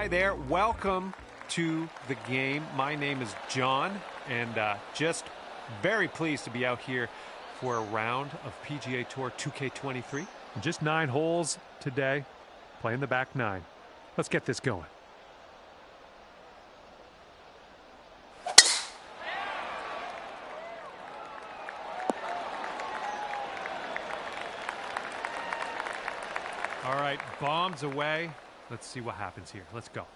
Hi there, welcome to the game. My name is John, and just very pleased to be out here for a round of PGA Tour 2K23. Just 9 holes today, playing the back 9. Let's get this going. All right, bombs away. Let's see what happens here. Let's go.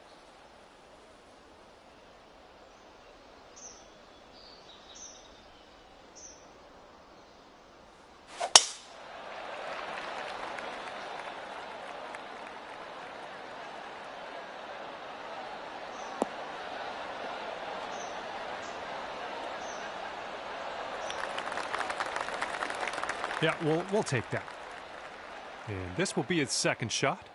Yeah, we'll take that. And this will be his second shot.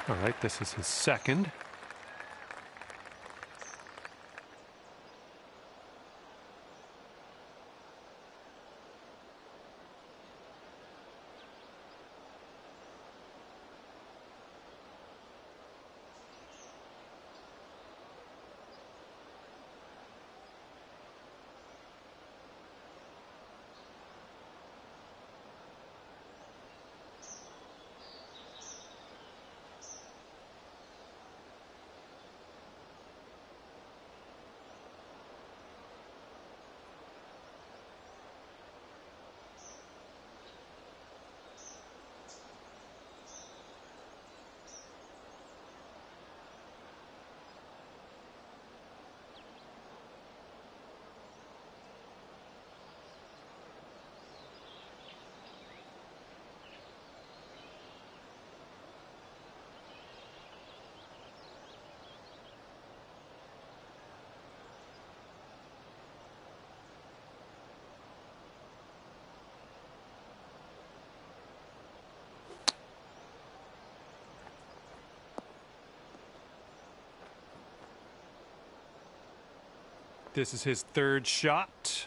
All right, this is his second. This is his third shot.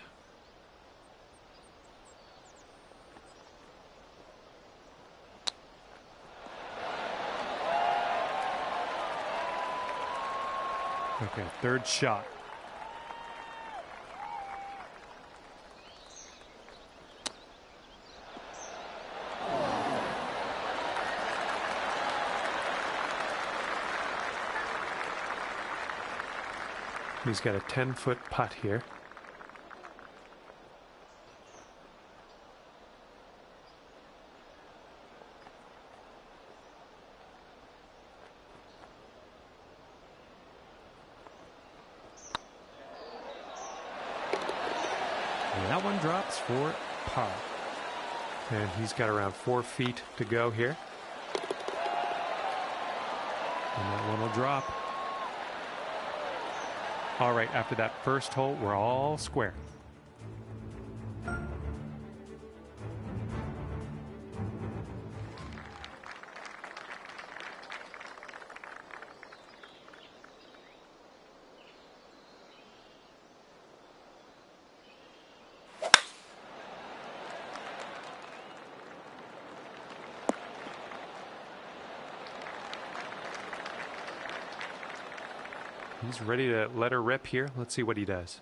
Okay, third shot. He's got a 10-foot putt here. And that one drops for par. And he's got around 4 feet to go here. And that one will drop. All right, after that first hole, we're all square. He's ready to let her rip here. Let's see what he does.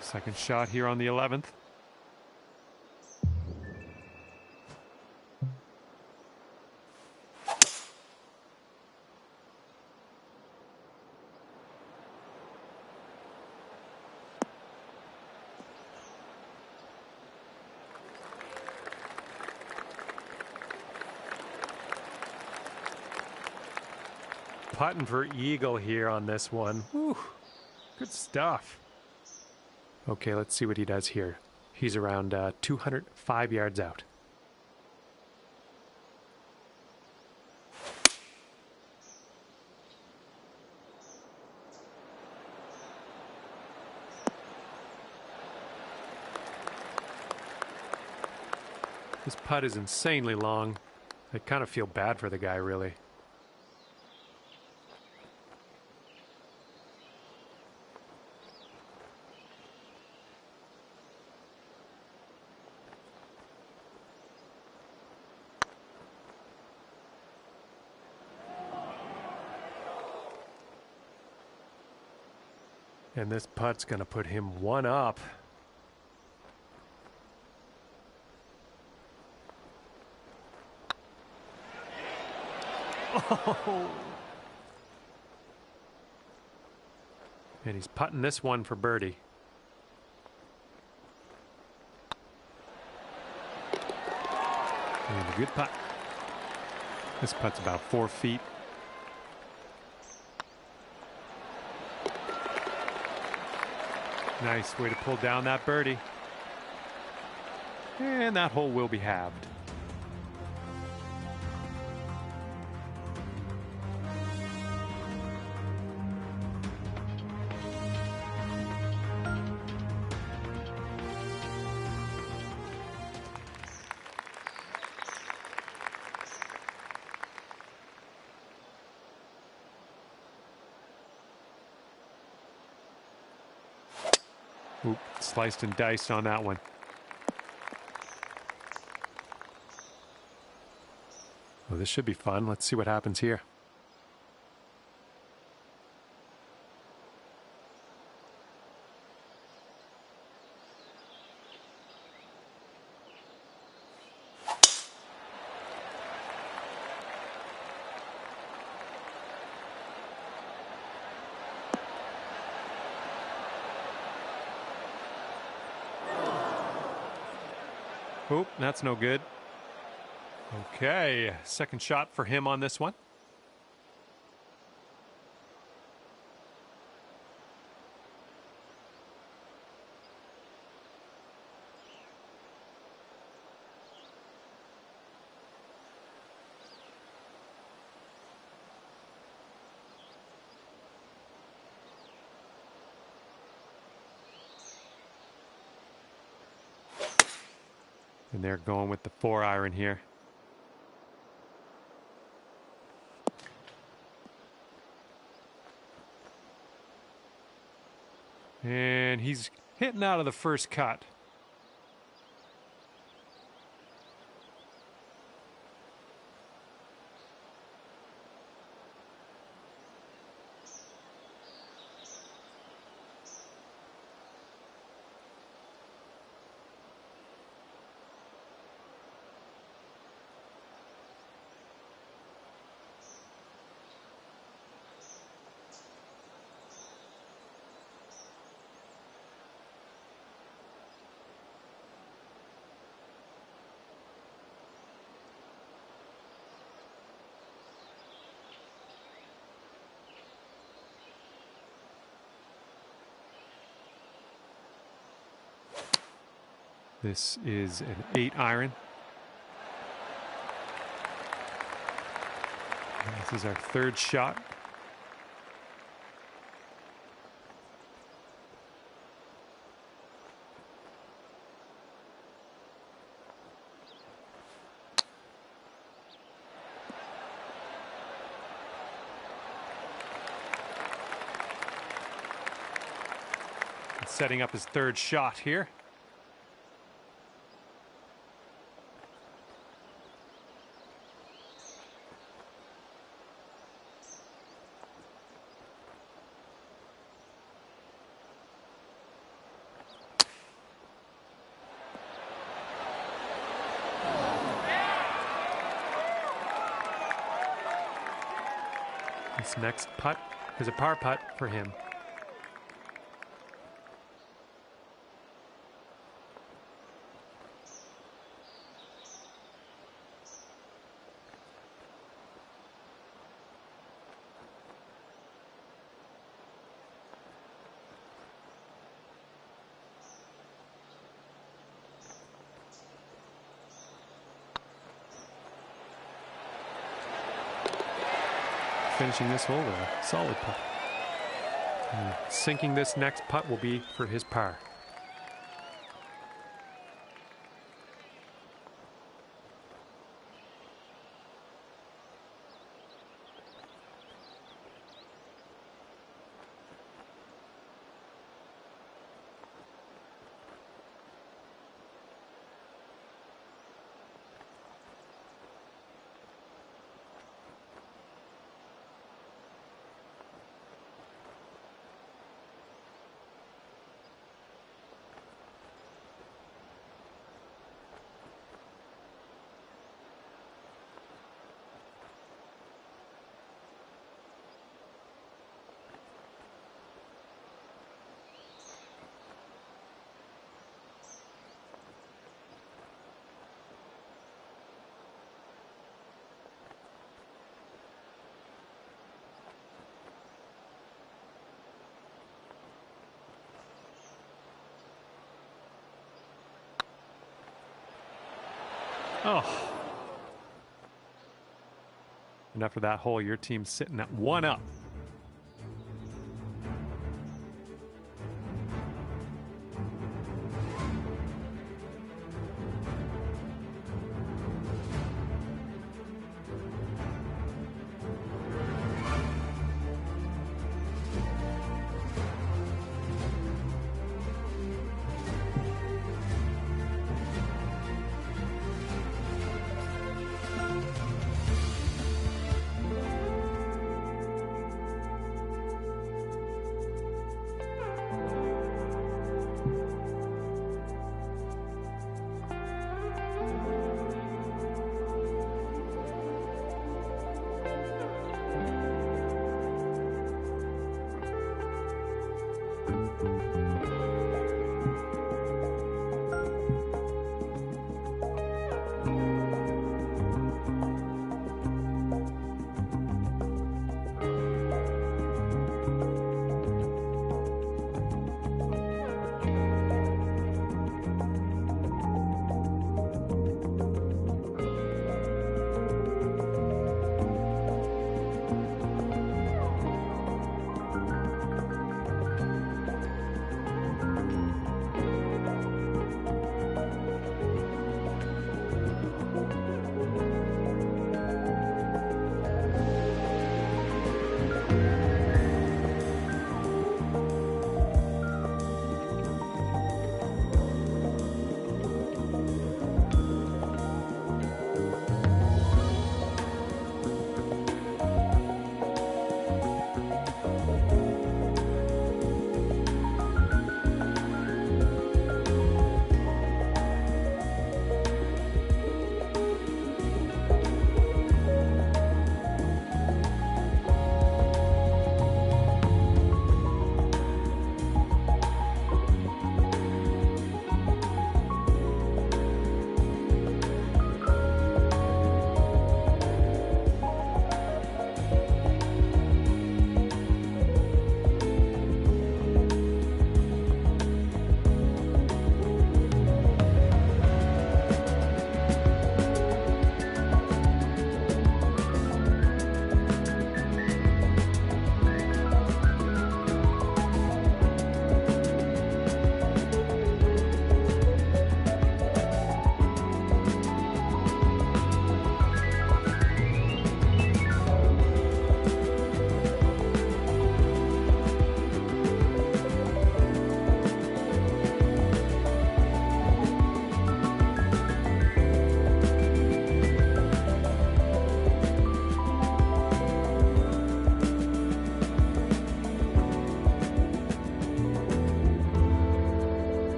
Second shot here on the 11th. Putting for eagle here on this one. Whew, good stuff. Okay, let's see what he does here. He's around 205 yards out. This putt is insanely long. I kind of feel bad for the guy, really. And this putt's going to put him one up. Oh. And he's putting this one for birdie. And a good putt. This putt's about 4 feet. Nice way to pull down that birdie. And that hole will be halved. Oop, sliced and diced on that one. Well, this should be fun. Let's see what happens here. Oop, that's no good. Okay, second shot for him on this one. And they're going with the 4-iron here. And he's hitting out of the first cut. This is an 8-iron. This is our third shot. Setting up his third shot here. This next putt is a par putt for him. Finishing this hole with a solid putt. And sinking this next putt will be for his par. Oh. And after that hole, your team's sitting at 1 up.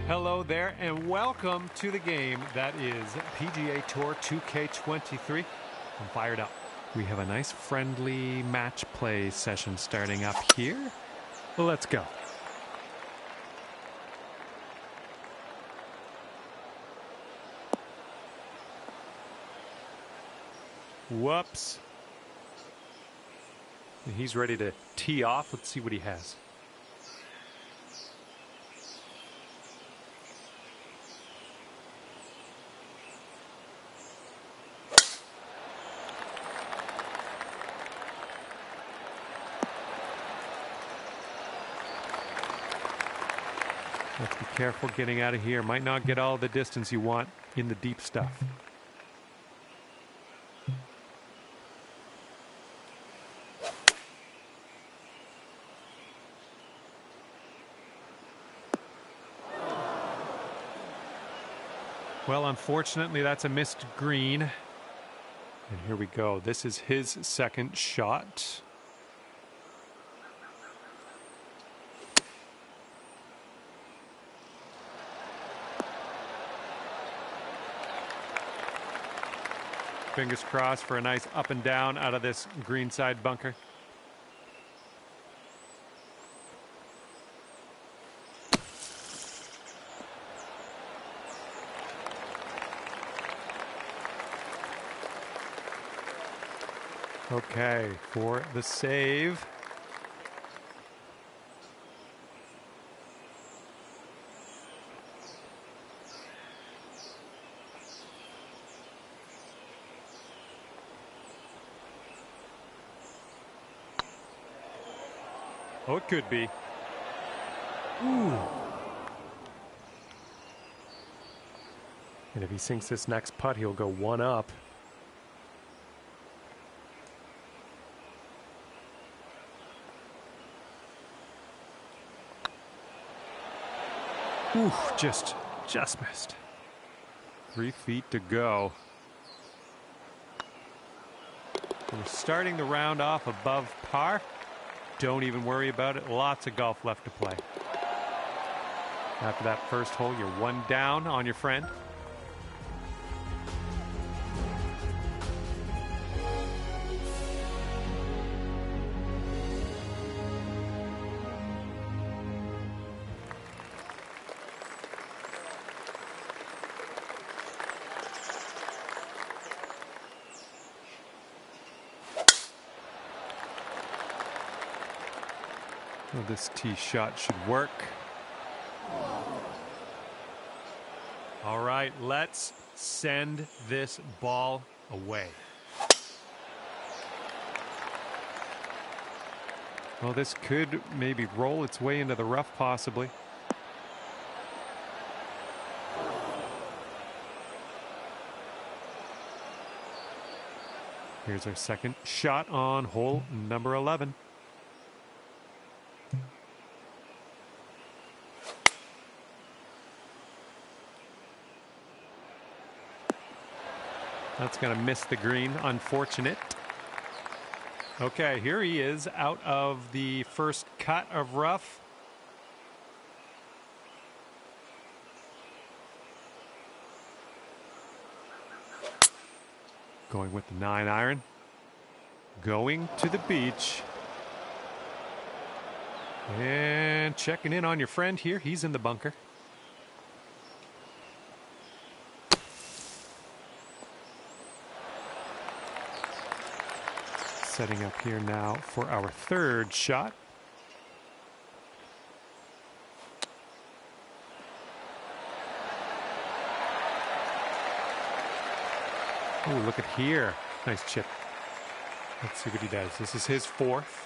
Hello there, and welcome to the game that is PGA Tour 2K23. I'm fired up. We have a nice friendly match play session starting up here. Well, let's go. Whoops. He's ready to tee off. Let's see what he has. Let's be careful getting out of here. Might not get all the distance you want in the deep stuff. Well, unfortunately, that's a missed green. And here we go. This is his second shot. Fingers crossed for a nice up and down out of this greenside bunker. Okay, for the save. Oh, it could be. Ooh. And if he sinks this next putt, he'll go one up. Ooh, just missed. 3 feet to go. We're starting the round off above par. Don't even worry about it. Lots of golf left to play. After that first hole, you're one down on your friend. Well, this tee shot should work. All right, let's send this ball away. Well, this could maybe roll its way into the rough, possibly. Here's our second shot on hole number 11. That's going to miss the green. Unfortunate. Okay, here he is out of the first cut of rough. Going with the 9-iron. Going to the beach. And checking in on your friend here. He's in the bunker. Setting up here now for our third shot. Oh, look at here. Nice chip. Let's see what he does. This is his fourth.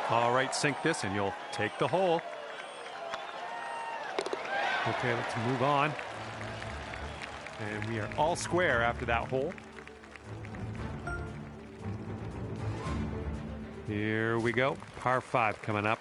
All right, sink this and you'll take the hole. Okay, let's move on. And we are all square after that hole. Here we go. Par 5 coming up.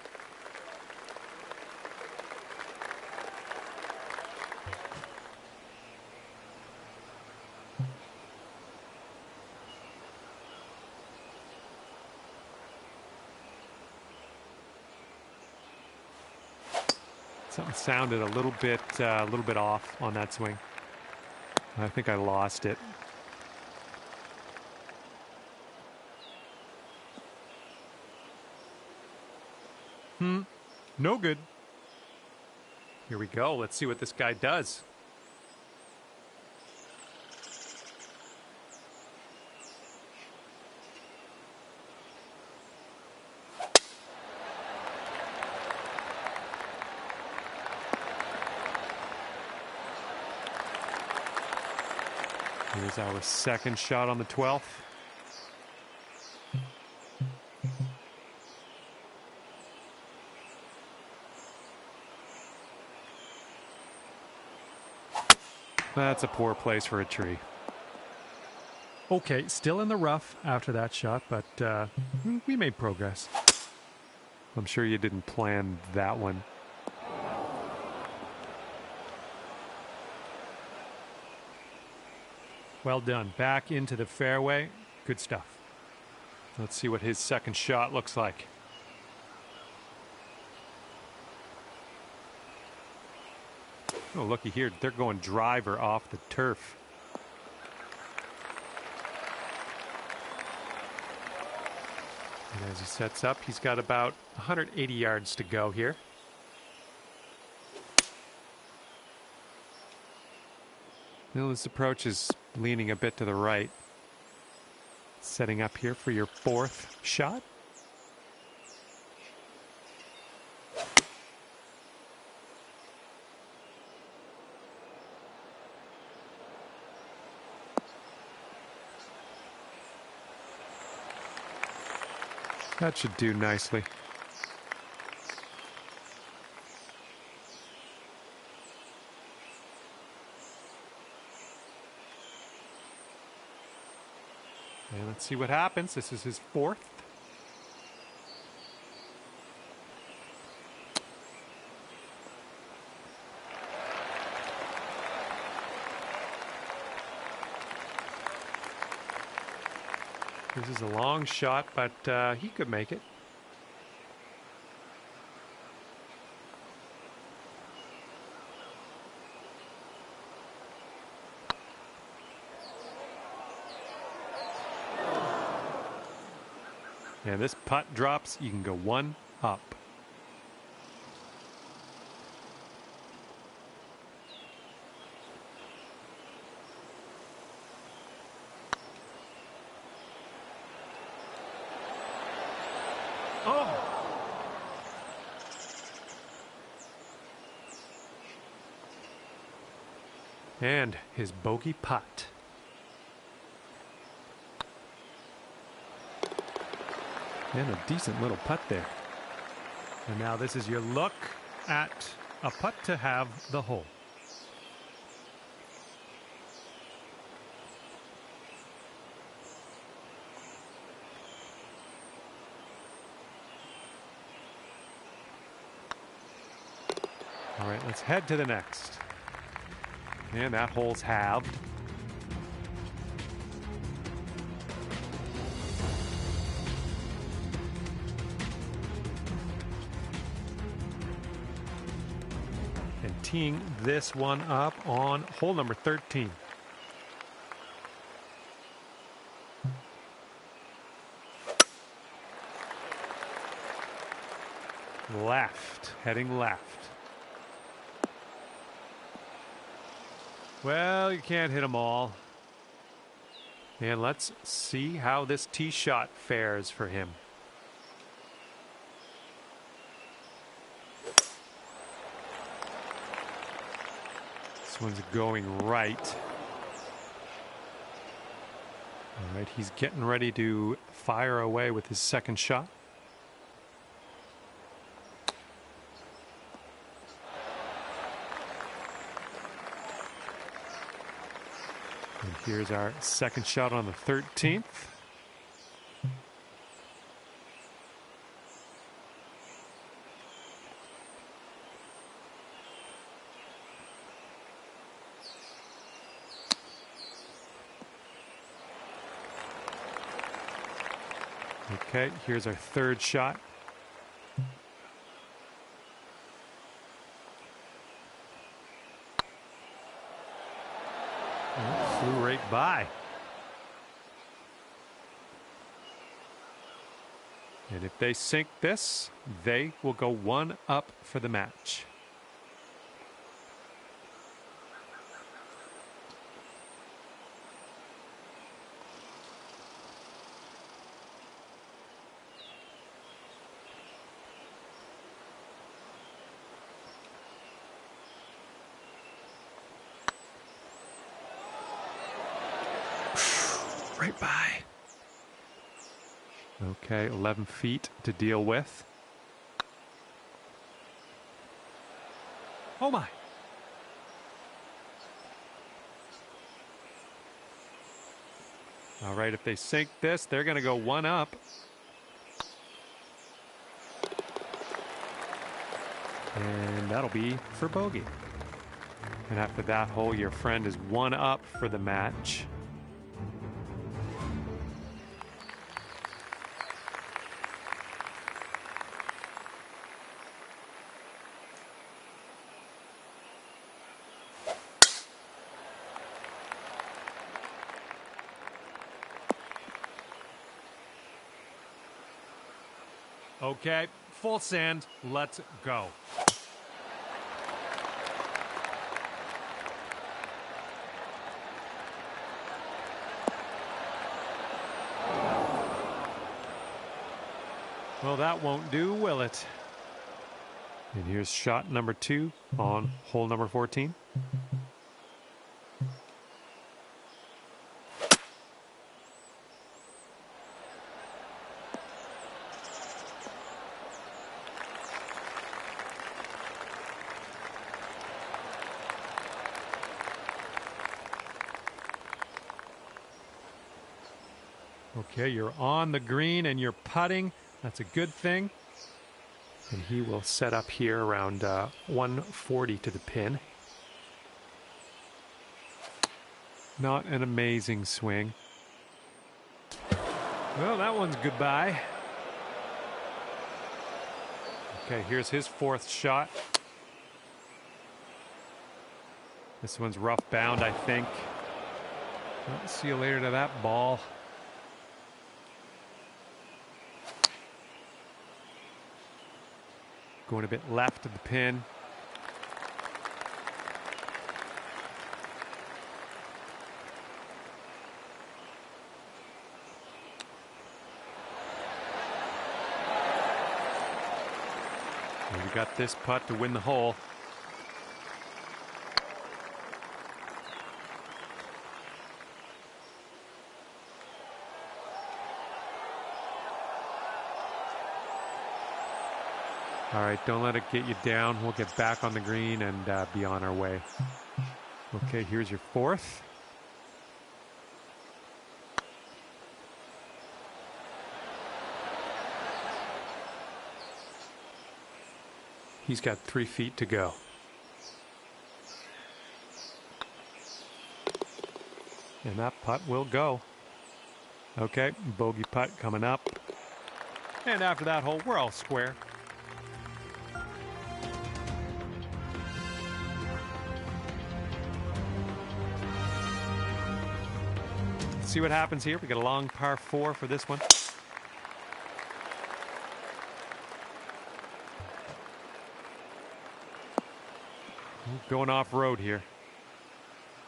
Something sounded a little bit off on that swing. I think I lost it. No good. Here we go. Let's see what this guy does. Here's our second shot on the 12th. That's a poor place for a tree. Okay, still in the rough after that shot, but we made progress. I'm sure you didn't plan that one. Well done. Back into the fairway. Good stuff. Let's see what his second shot looks like. Oh, looky here. They're going driver off the turf. And as he sets up, he's got about 180 yards to go here. Well, this approach is leaning a bit to the right. Setting up here for your fourth shot. That should do nicely. And let's see what happens. This is his fourth. This is a long shot, but he could make it. And this putt drops, you can go one up. And his bogey putt. And a decent little putt there. And now this is your look at a putt to have the hole. All right, let's head to the next. And that hole's halved. And teeing this one up on hole number 13. Left, heading left. Well, you can't hit them all. And let's see how this tee shot fares for him. This one's going right. All right, he's getting ready to fire away with his second shot. And here's our second shot on the 13th. Okay, here's our third shot. by. And if they sink this, they will go one up for the match. Right by. Okay, 11 feet to deal with. Oh my. All right, if they sink this, they're going to go one up. And that'll be for bogey. And after that hole, your friend is one up for the match. Okay, full sand. Let's go. Well, that won't do, will it? And here's shot number 2 on hole number 14. Okay, you're on the green and you're putting. That's a good thing. And he will set up here around 140 to the pin. Not an amazing swing. Well, that one's goodbye. Okay, here's his 4th shot. This one's rough bound, I think. Well, see you later to that ball. Going a bit left of the pin. And we got this putt to win the hole. All right, don't let it get you down. We'll get back on the green and be on our way. Okay, here's your 4th. He's got 3 feet to go. And that putt will go. Okay, bogey putt coming up. And after that hole, we're all square. See what happens here. We got a long par 4 for this one. Going off road here.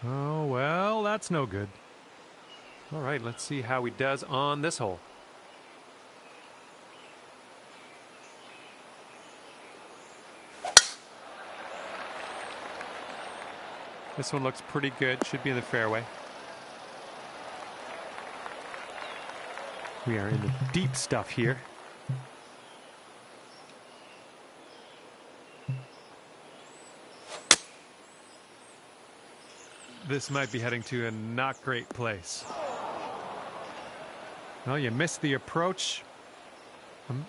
Oh, well, that's no good. All right, let's see how he does on this hole. This one looks pretty good. Should be in the fairway. We are in the deep stuff here. This might be heading to a not great place. Well, you missed the approach.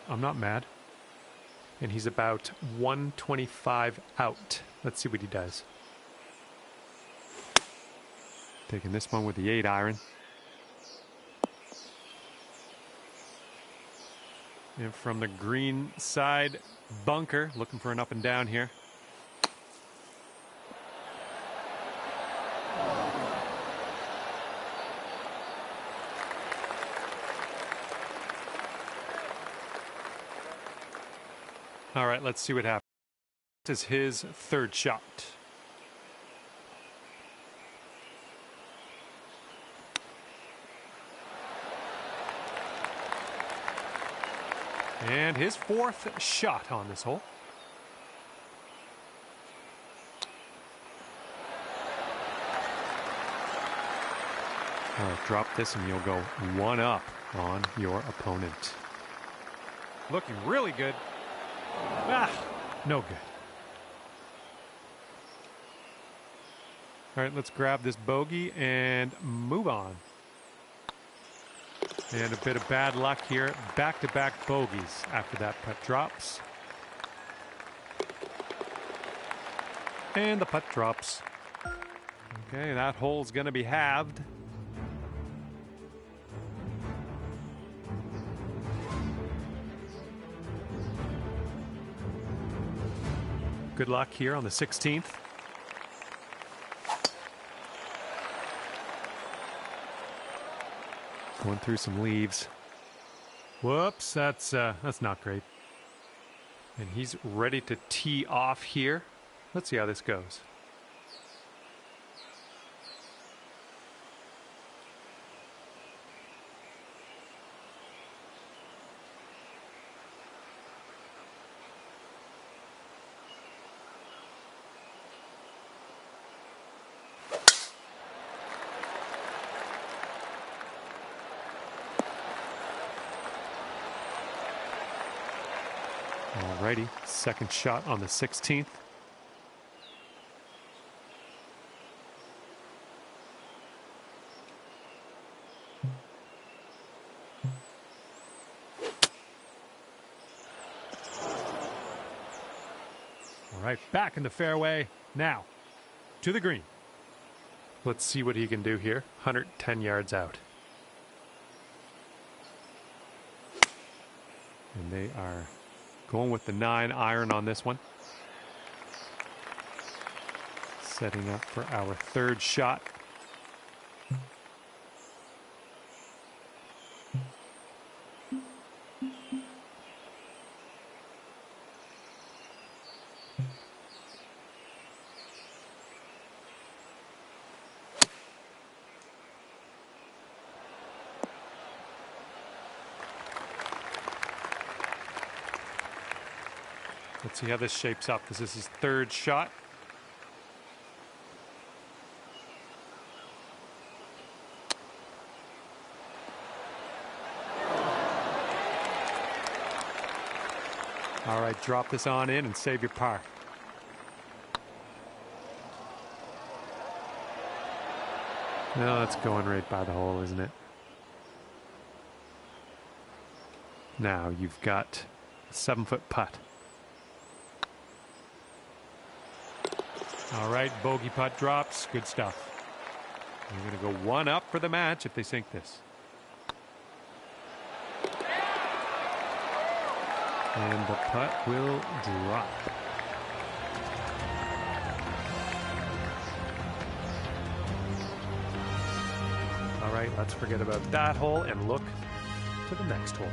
I'm not mad. And he's about 125 out. Let's see what he does. Taking this one with the 8-iron. And from the green side bunker, looking for an up and down here. All right, let's see what happens. This is his third shot. And his fourth shot on this hole. All right, drop this and you'll go one up on your opponent. Looking really good. Ah, no good. All right, let's grab this bogey and move on. And a bit of bad luck here. Back-to-back bogeys after that putt drops. And the putt drops. Okay, that hole's going to be halved. Good luck here on the 16th. Going through some leaves. Whoops, that's not great. And he's ready to tee off here. Let's see how this goes. Alrighty, second shot on the 16th. All right, back in the fairway. Now, to the green. Let's see what he can do here. 110 yards out. And they are going with the 9-iron on this one. Setting up for our third shot. Let's see how this shapes up. This is his third shot. All right, drop this on in and save your par. No, that's going right by the hole, isn't it? Now you've got a 7-foot putt. All right, bogey putt drops. Good stuff. We're going to go one up for the match if they sink this. And the putt will drop. All right, let's forget about that hole and look to the next hole.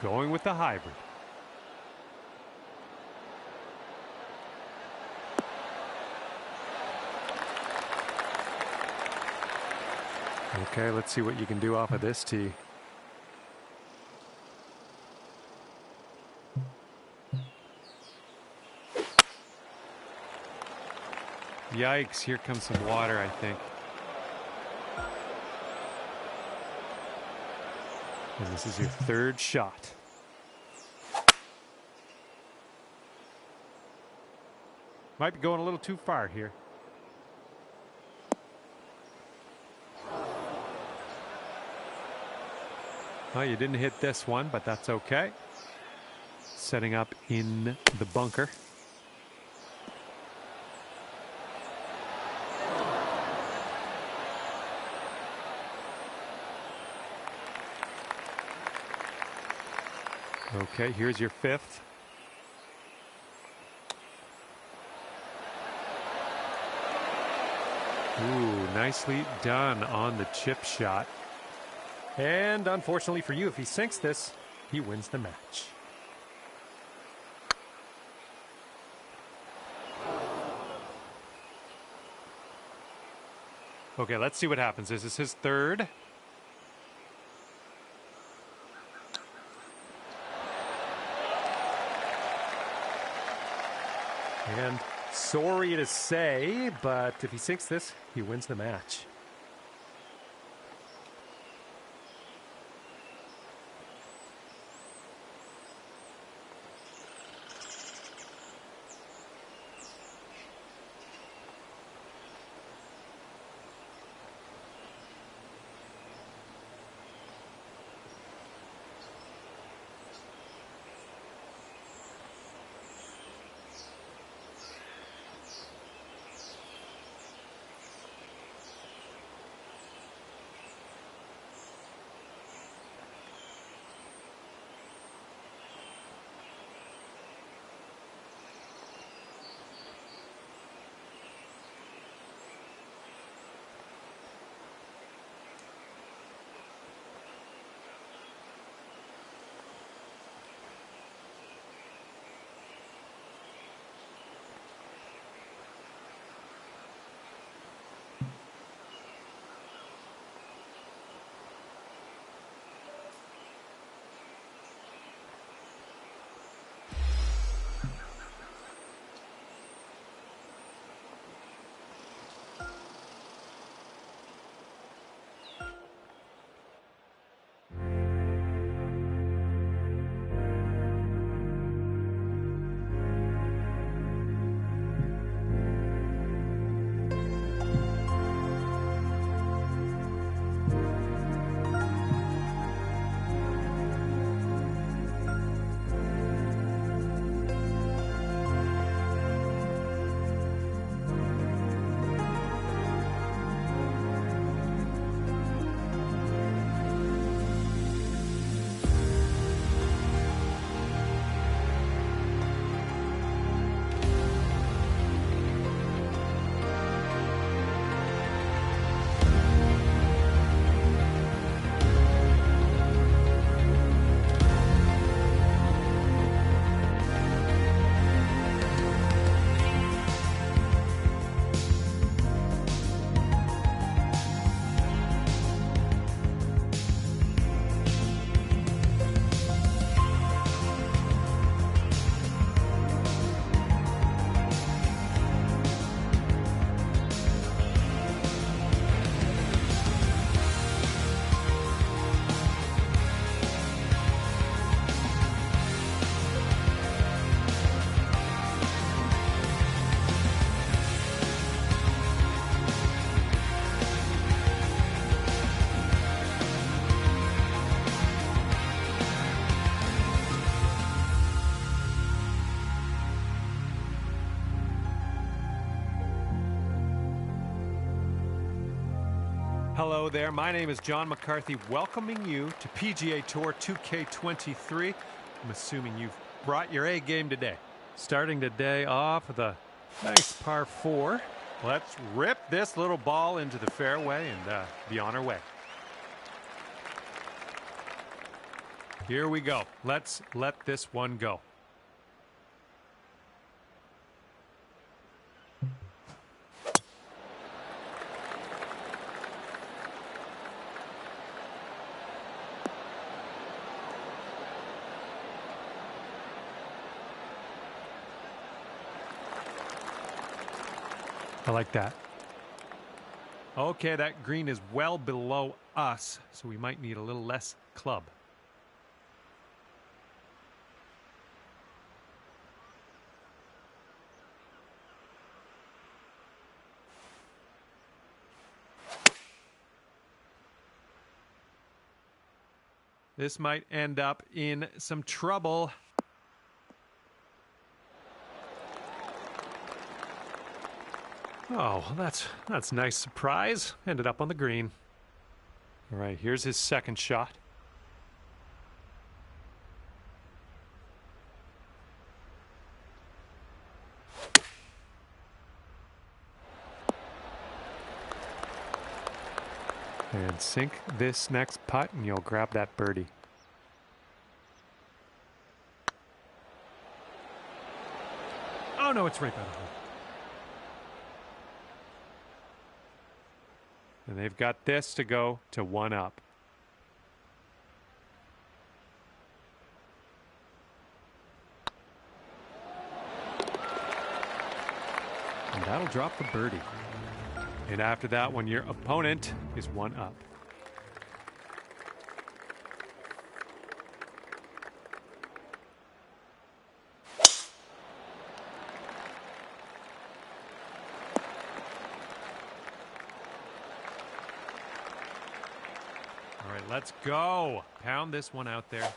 Going with the hybrid. Okay, let's see what you can do off of this tee. Yikes, here comes some water, I think. And this is your third shot. Might be going a little too far here. Well, you didn't hit this one, but that's okay. Setting up in the bunker. Okay, here's your fifth. Ooh, nicely done on the chip shot. And unfortunately for you, if he sinks this, he wins the match. Okay, let's see what happens. This is his third. And sorry to say, but if he sinks this, he wins the match. Hello there, my name is John McCarthy, welcoming you to PGA Tour 2K23. I'm assuming you've brought your A game today. Starting today off with a nice par 4. Let's rip this little ball into the fairway and be on our way. Here we go. Let's let this one go. I like that. Okay, that green is well below us, so we might need a little less club. This might end up in some trouble. Oh, that's a nice surprise. Ended up on the green. All right, here's his second shot. And sink this next putt and you'll grab that birdie. Oh no, it's right by the hole. And they've got this to go to 1 up. And that'll drop the birdie. And after that one, your opponent is 1 up. All right, let's go. Pound this one out there.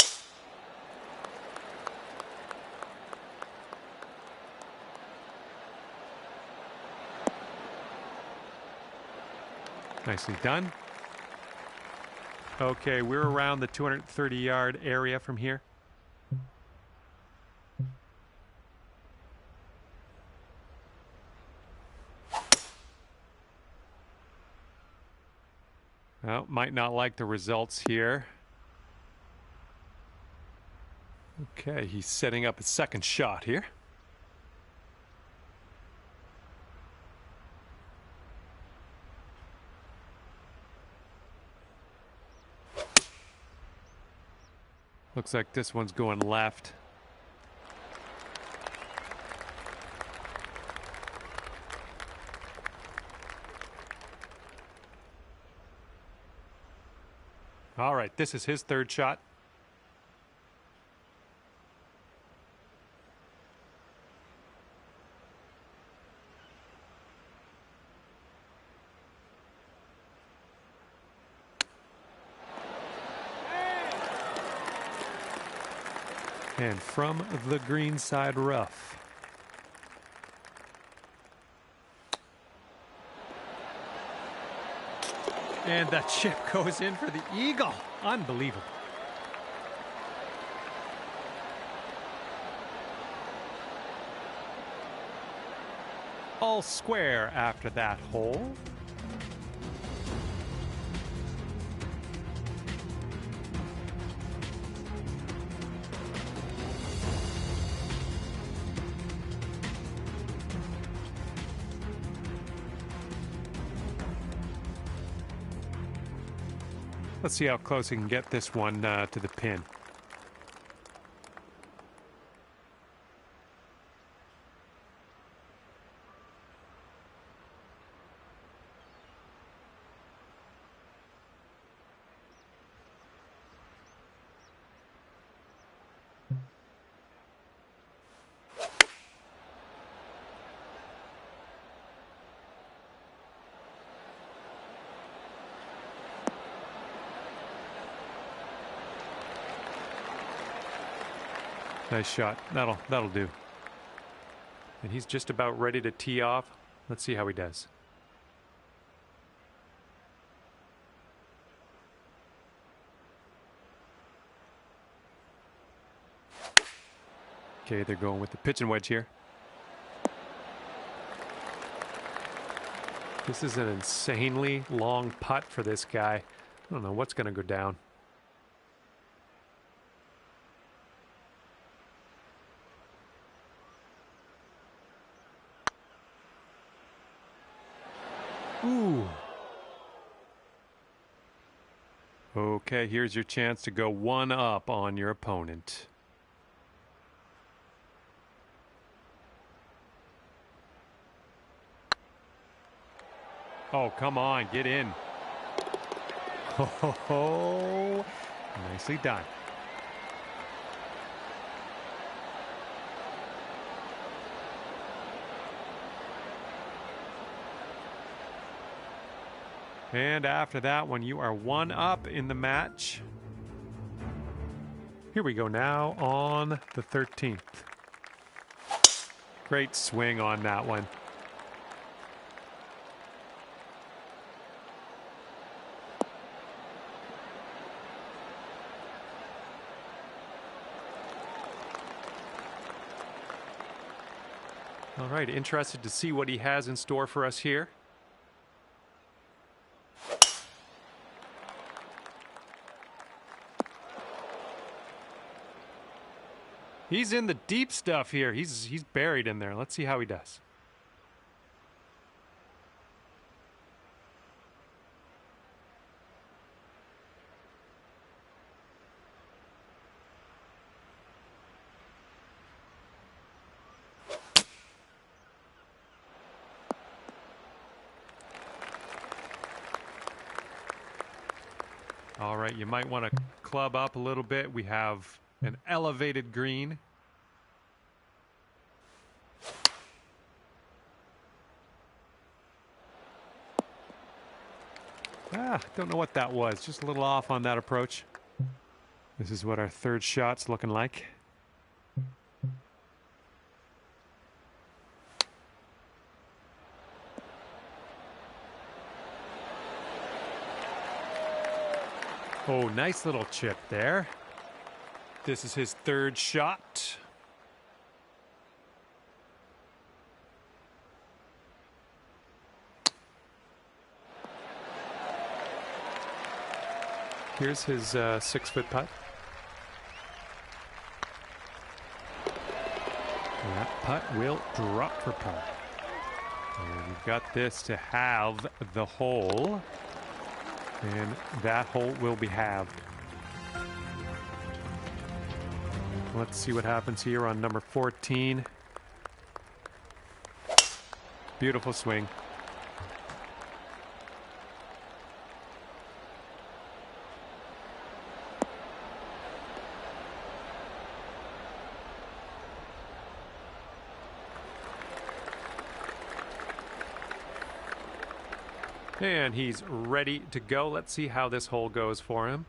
Nicely done. Okay, we're around the 230-yard area from here. Well, might not like the results here. Okay, he's setting up a second shot here. Looks like this one's going left. All right, this is his third shot. And from the green side rough. And that chip goes in for the eagle. Unbelievable. All square after that hole. Let's see how close he can get this one to the pin. Nice shot. That'll do. And he's just about ready to tee off. Let's see how he does. Okay, they're going with the pitching wedge here. This is an insanely long putt for this guy. I don't know what's going to go down. Ooh. Okay, here's your chance to go 1 up on your opponent. Oh, come on, get in. Ho, ho, ho. Nicely done. And after that one, you are 1 up in the match. Here we go now on the 13th. Great swing on that one. All right, interested to see what he has in store for us here. He's in the deep stuff here. He's buried in there. Let's see how he does. All right, you might want to club up a little bit. We have an elevated green. Don't know what that was. Just a little off on that approach. This is what our third shot's looking like. Oh, nice little chip there. This is his third shot. Here's his 6-foot putt. That putt will drop for par. And we've got this to have the hole. And that hole will be halved. Let's see what happens here on number 14. Beautiful swing. And he's ready to go. Let's see how this hole goes for him.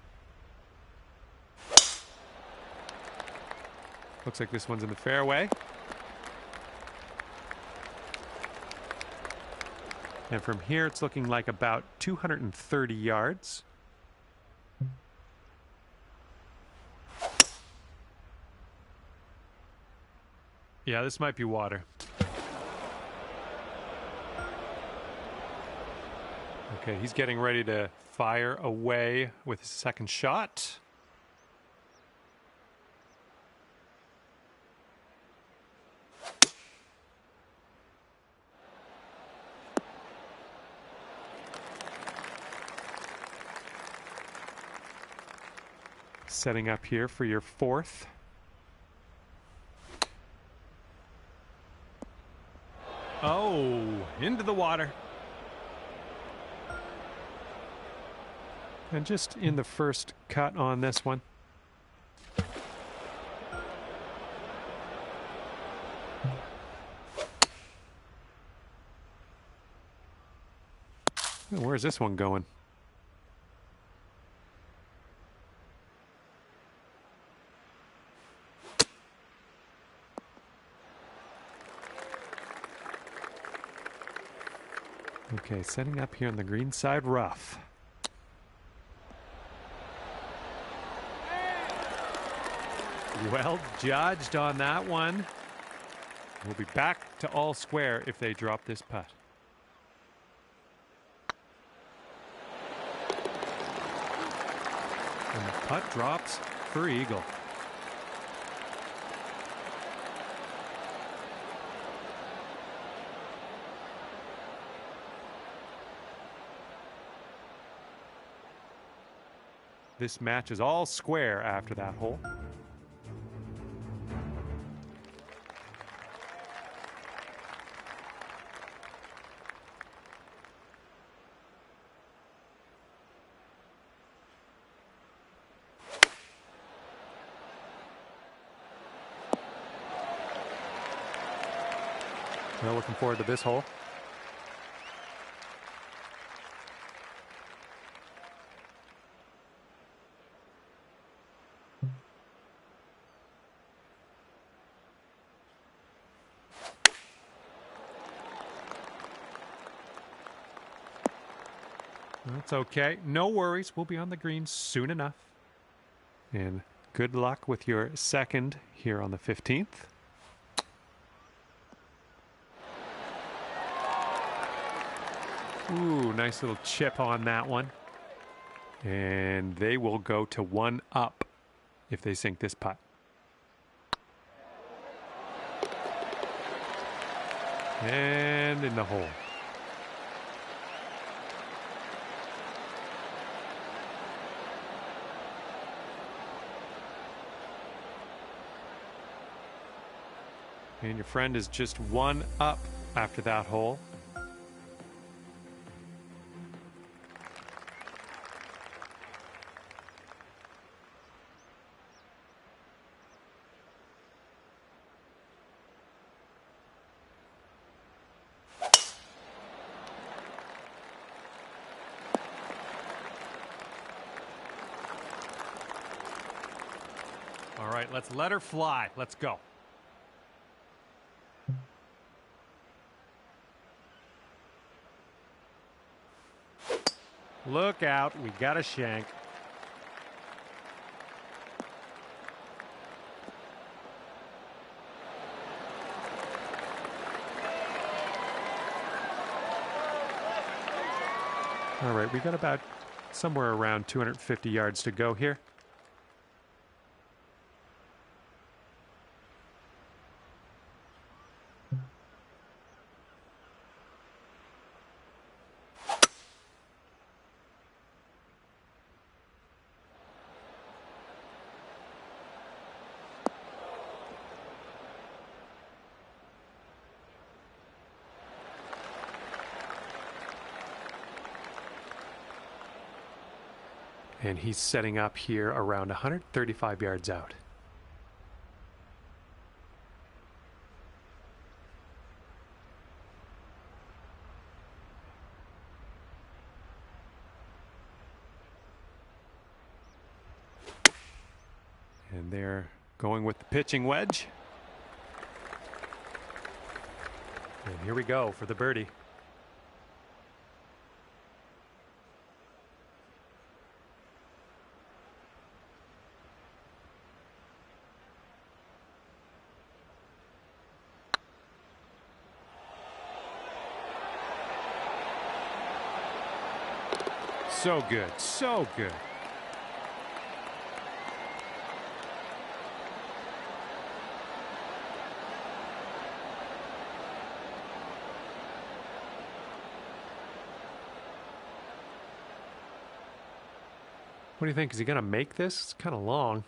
Looks like this one's in the fairway. And from here, it's looking like about 230 yards. Yeah, this might be water. Okay, he's getting ready to fire away with his second shot. Setting up here for your fourth. Oh, into the water. And just in the first cut on this one. Where's this one going? Okay, setting up here on the green side rough. Well judged on that one. We'll be back to all square if they drop this putt. And the putt drops for eagle. This match is all square after that hole. Well, looking forward to this hole. That's okay. No worries. We'll be on the green soon enough. And good luck with your second here on the 15th. Ooh, nice little chip on that one. And they will go to 1 up if they sink this putt. And in the hole. And your friend is just one up after that hole. All right, let's let her fly. Let's go. Look out, we got a shank. All right, we got about somewhere around 250 yards to go here. And he's setting up here around 135 yards out. And they're going with the pitching wedge. And here we go for the birdie. So good, so good. What do you think? Is he going to make this? It's kind of long.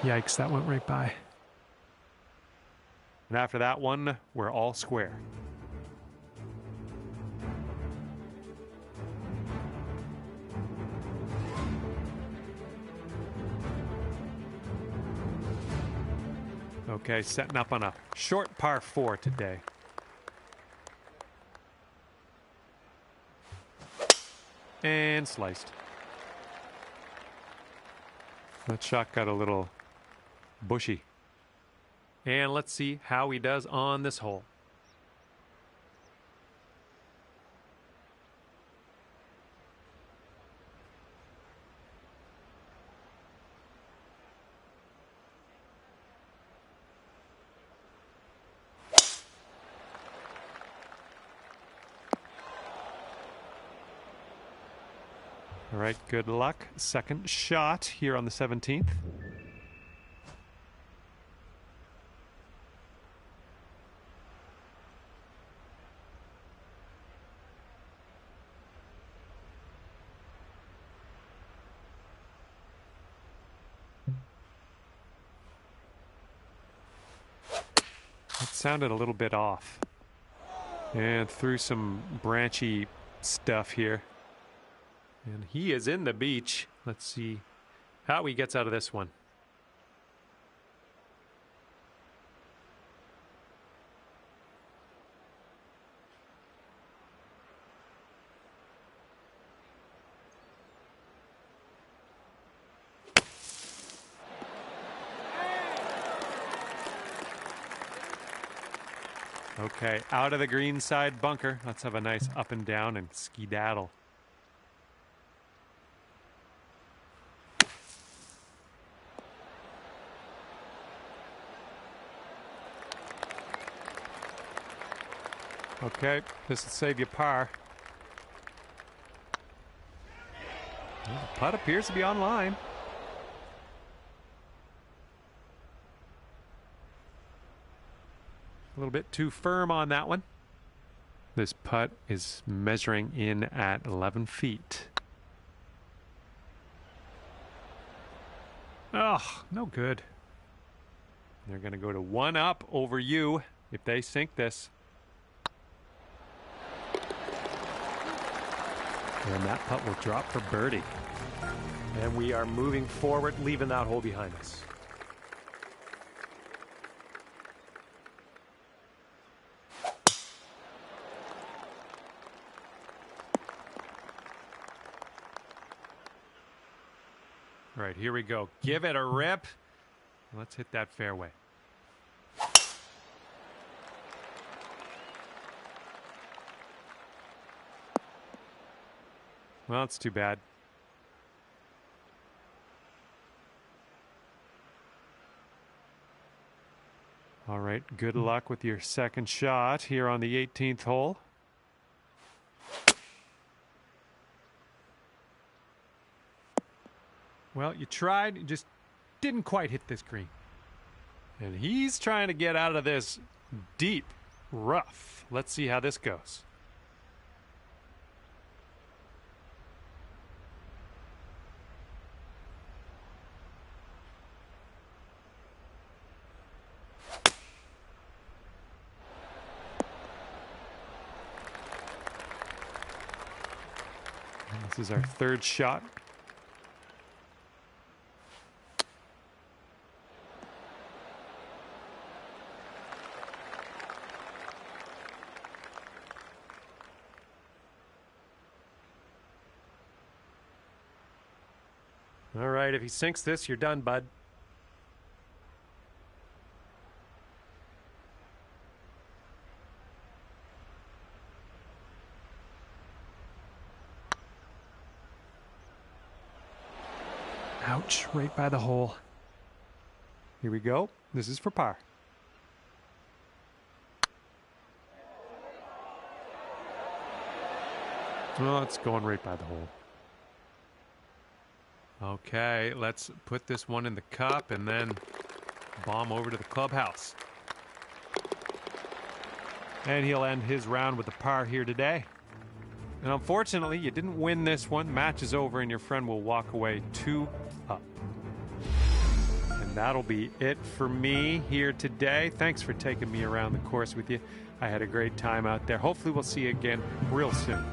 Yikes, that went right by. And after that one, we're all square. Okay, setting up on a short par 4 today. And sliced. That shot got a little bushy. And let's see how he does on this hole. All right, good luck. Second shot here on the 17th. It sounded a little bit off. And through some branchy stuff here. And he is in the beach. Let's see how he gets out of this one. Okay, out of the green side bunker. Let's have a nice up and down and skedaddle. Okay, this will save you par. The putt appears to be on line. A little bit too firm on that one. This putt is measuring in at 11 feet. Oh, no good. They're going to go to 1 up over you if they sink this. And that putt will drop for birdie. And we are moving forward, leaving that hole behind us. All right, here we go. Give it a rip. Let's hit that fairway. Well, it's too bad. All right, good luck with your second shot here on the 18th hole. Well, you tried, you just didn't quite hit this green. And he's trying to get out of this deep rough. Let's see how this goes. And this is our third shot. All right, if he sinks this, you're done, bud. Ouch, right by the hole. Here we go. This is for par. Well, it's going right by the hole. Okay, let's put this one in the cup and then bomb over to the clubhouse. And he'll end his round with a par here today. And unfortunately, you didn't win this one. Match is over and your friend will walk away 2 up. And that'll be it for me here today. Thanks for taking me around the course with you. I had a great time out there. Hopefully we'll see you again real soon.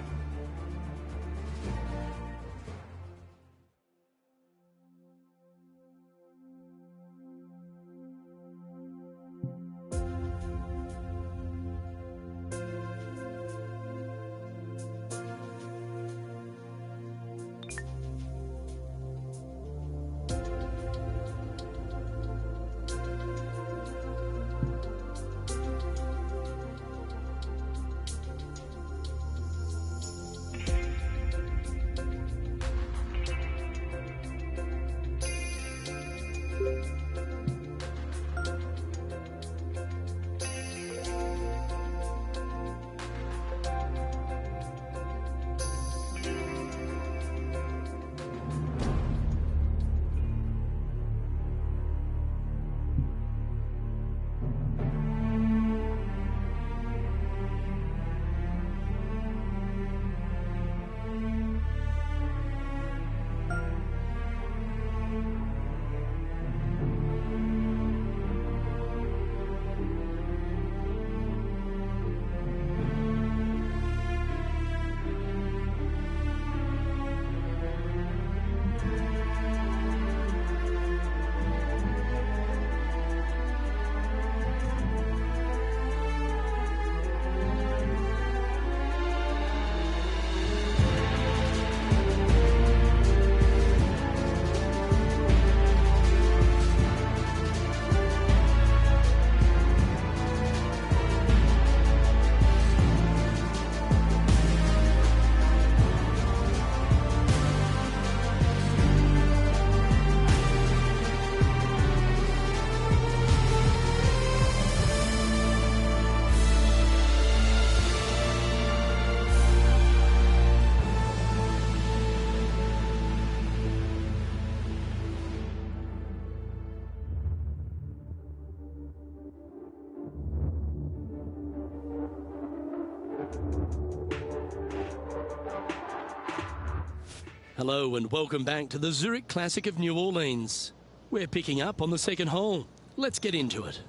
Hello and welcome back to the Zurich Classic of New Orleans. We're picking up on the second hole. Let's get into it.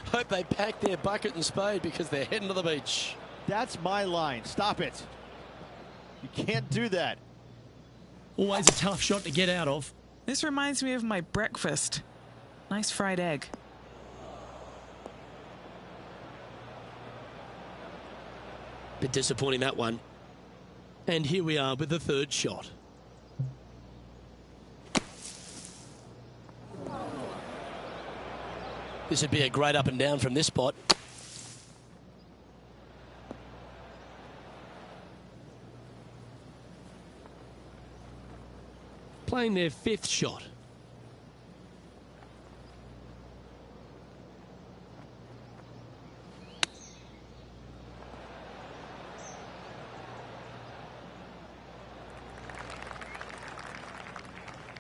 Hope they pack their bucket and spade because they're heading to the beach. That's my line. Stop it. You can't do that. Always a tough shot to get out of. This reminds me of my breakfast. Nice fried egg. Bit disappointing, that one. And here we are with the third shot. This would be a great up and down from this spot. Playing their fifth shot.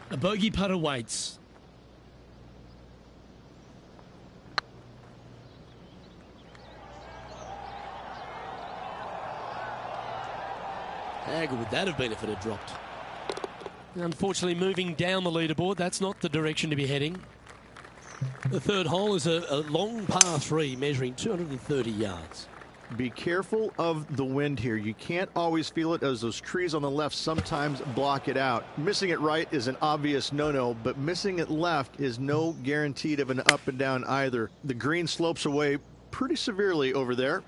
A bogey putt awaits. How good would that have been if it had dropped? Unfortunately, moving down the leaderboard, that's not the direction to be heading. The third hole is a long par 3 measuring 230 yards. Be careful of the wind here. You can't always feel it as those trees on the left sometimes block it out. Missing it right is an obvious no-no, but missing it left is no guaranteed of an up and down either. The green slopes away pretty severely over there.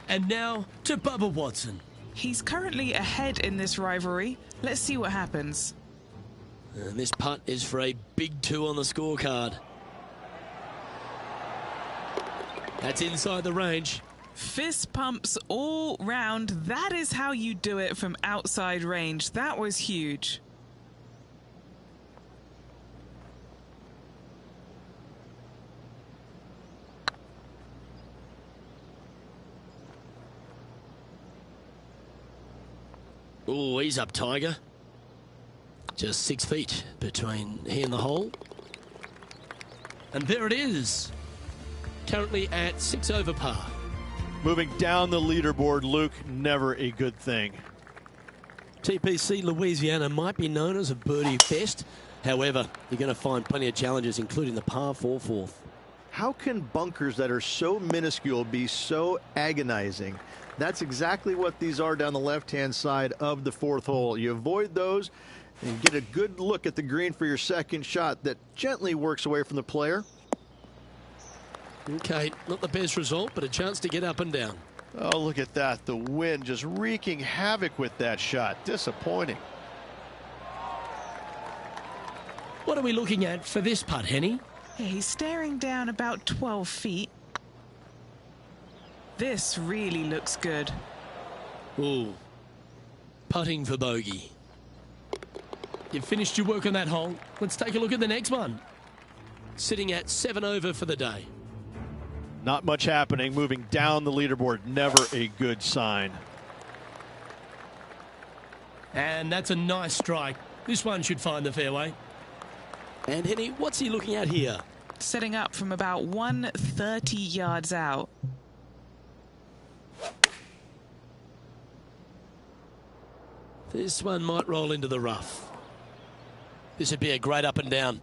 And now to Bubba Watson. He's currently ahead in this rivalry. Let's see what happens. And this putt is for a big 2 on the scorecard. That's inside the range. Fist pumps all round. That is how you do it from outside range. That was huge. Oh, he's up, Tiger. Just 6 feet between he and the hole. And there it is. Currently at 6 over par. Moving down the leaderboard, Luke, never a good thing. TPC Louisiana might be known as a birdie fest. However, you're going to find plenty of challenges, including the par 4 fourth. How can bunkers that are so minuscule be so agonizing? That's exactly what these are down the left-hand side of the fourth hole. You avoid those and get a good look at the green for your second shot that gently works away from the player. Okay, not the best result, but a chance to get up and down. Oh, look at that. The wind just wreaking havoc with that shot. Disappointing. What are we looking at for this putt, Henny? Yeah, he's staring down about 12 feet. This really looks good. Ooh. Putting for bogey. You've finished your work on that hole. Let's take a look at the next one. Sitting at 7 over for the day. Not much happening. Moving down the leaderboard. Never a good sign. And that's a nice strike. This one should find the fairway. And Henny, what's he looking at here? Setting up from about 130 yards out. This one might roll into the rough. This would be a great up and down.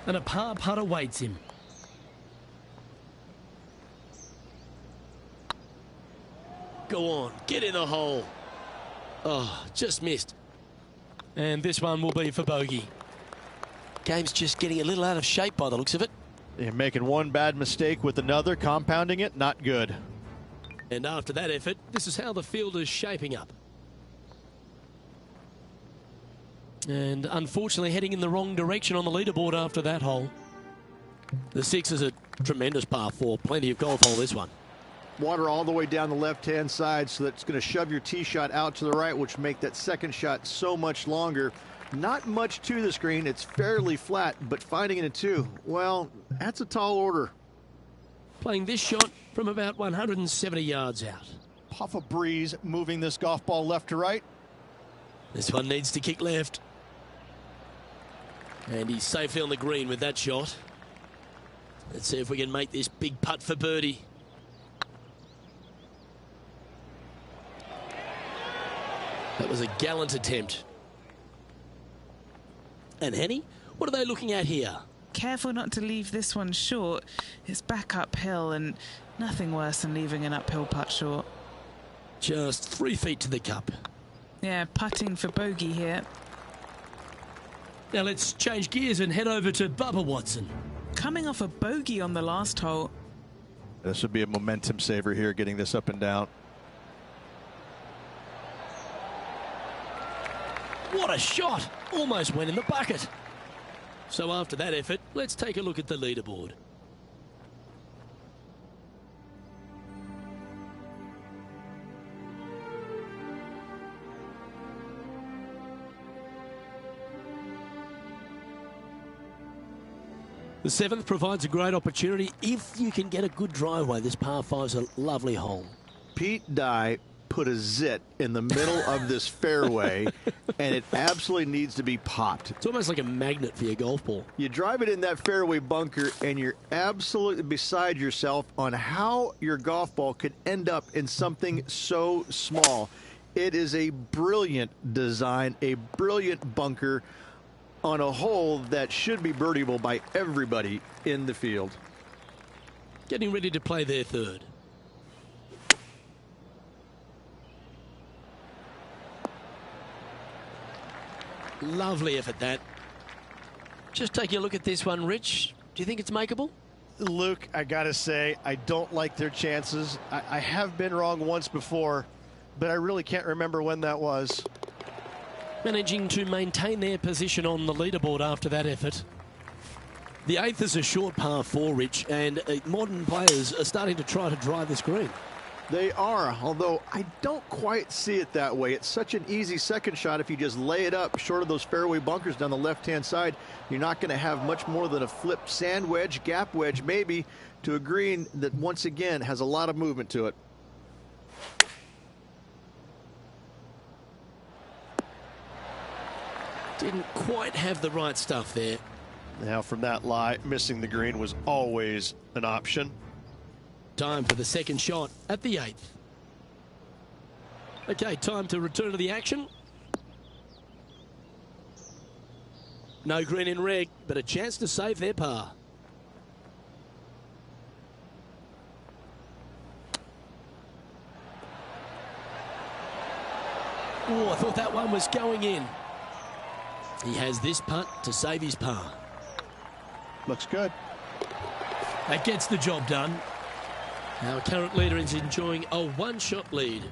And a par putt awaits him. Go on, get in the hole. Oh, just missed. And this one will be for bogey. Game's just getting a little out of shape by the looks of it. They're making one bad mistake with another, compounding it, not good. And after that effort, this is how the field is shaping up. And unfortunately heading in the wrong direction on the leaderboard after that hole. The 6 is a tremendous par 4. Plenty of golf hole, this one. Water all the way down the left-hand side, so that's going to shove your tee shot out to the right, which make that second shot so much longer. Not much to this green. It's fairly flat, but finding it a 2, well, that's a tall order. Playing this shot from about 170 yards out. Puff of breeze moving this golf ball left to right. This one needs to kick left. And he's safely on the green with that shot. Let's see if we can make this big putt for birdie. That was a gallant attempt. And Henny, what are they looking at here? Careful not to leave this one short. It's back uphill, and nothing worse than leaving an uphill putt short. Just 3 feet to the cup. Yeah, putting for bogey here. Now let's change gears and head over to Bubba Watson. Coming off a bogey on the last hole. This would be a momentum saver here, getting this up and down. What a shot! Almost went in the bucket. So after that effort, let's take a look at the leaderboard. The 7th provides a great opportunity if you can get a good driveway. This par 5's a lovely hole. Pete Dye put a zit in the middle of this fairway, and it absolutely needs to be popped. It's almost like a magnet for your golf ball. You drive it in that fairway bunker, and you're absolutely beside yourself on how your golf ball could end up in something so small. It is a brilliant design, a brilliant bunker on a hole that should be birdieable by everybody in the field. Getting ready to play their 3rd. Lovely effort, that. Just taking a look at this one, Rich. Do you think it's makeable? Luke, I gotta say, I don't like their chances. I have been wrong once before, but I really can't remember when that was. Managing to maintain their position on the leaderboard after that effort. The 8th is a short par 4, Rich, and modern players are starting to try to drive this green. They are, although I don't quite see it that way. It's such an easy second shot. If you just lay it up short of those fairway bunkers down the left-hand side, you're not going to have much more than a flip sand wedge, gap wedge maybe, to a green that once again has a lot of movement to it. Didn't quite have the right stuff there. Now from that lie, missing the green was always an option. Time for the second shot at the 8th. Okay, time to return to the action. No green in red, but a chance to save their par. Oh, I thought that one was going in. He has this putt to save his par. Looks good. That gets the job done. Our current leader is enjoying a 1-shot lead.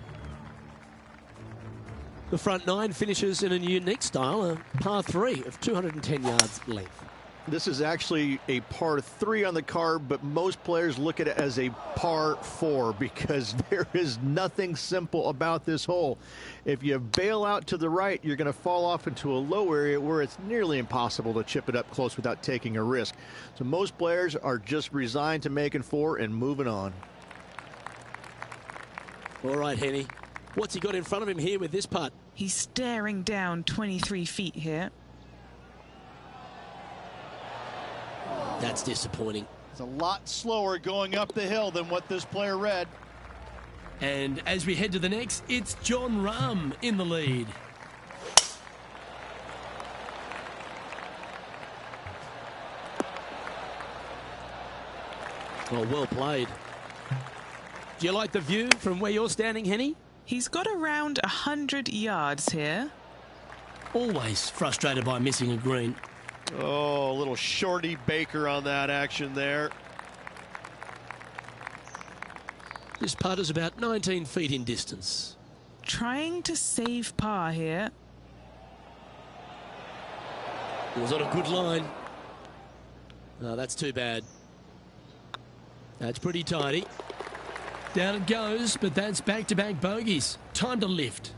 The front 9 finishes in a unique style, a par 3 of 210 yards length. This is actually a par 3 on the card, but most players look at it as a par 4 because there is nothing simple about this hole. If you bail out to the right, you're going to fall off into a low area where it's nearly impossible to chip it up close without taking a risk. So most players are just resigned to making 4 and moving on. All right, Henny. What's he got in front of him here with this putt? He's staring down 23 feet here. That's disappointing. It's a lot slower going up the hill than what this player read. And as we head to the next, it's John Rahm in the lead. Oh, well played. Do you like the view from where you're standing, Henny? He's got around 100 yards here. Always frustrated by missing a green. Oh, a little shorty Baker on that action there. This putt is about 19 feet in distance. Trying to save par here. It was on a good line. Oh, that's too bad. That's pretty tidy. Down it goes, but that's back-to-back bogeys. Time to lift.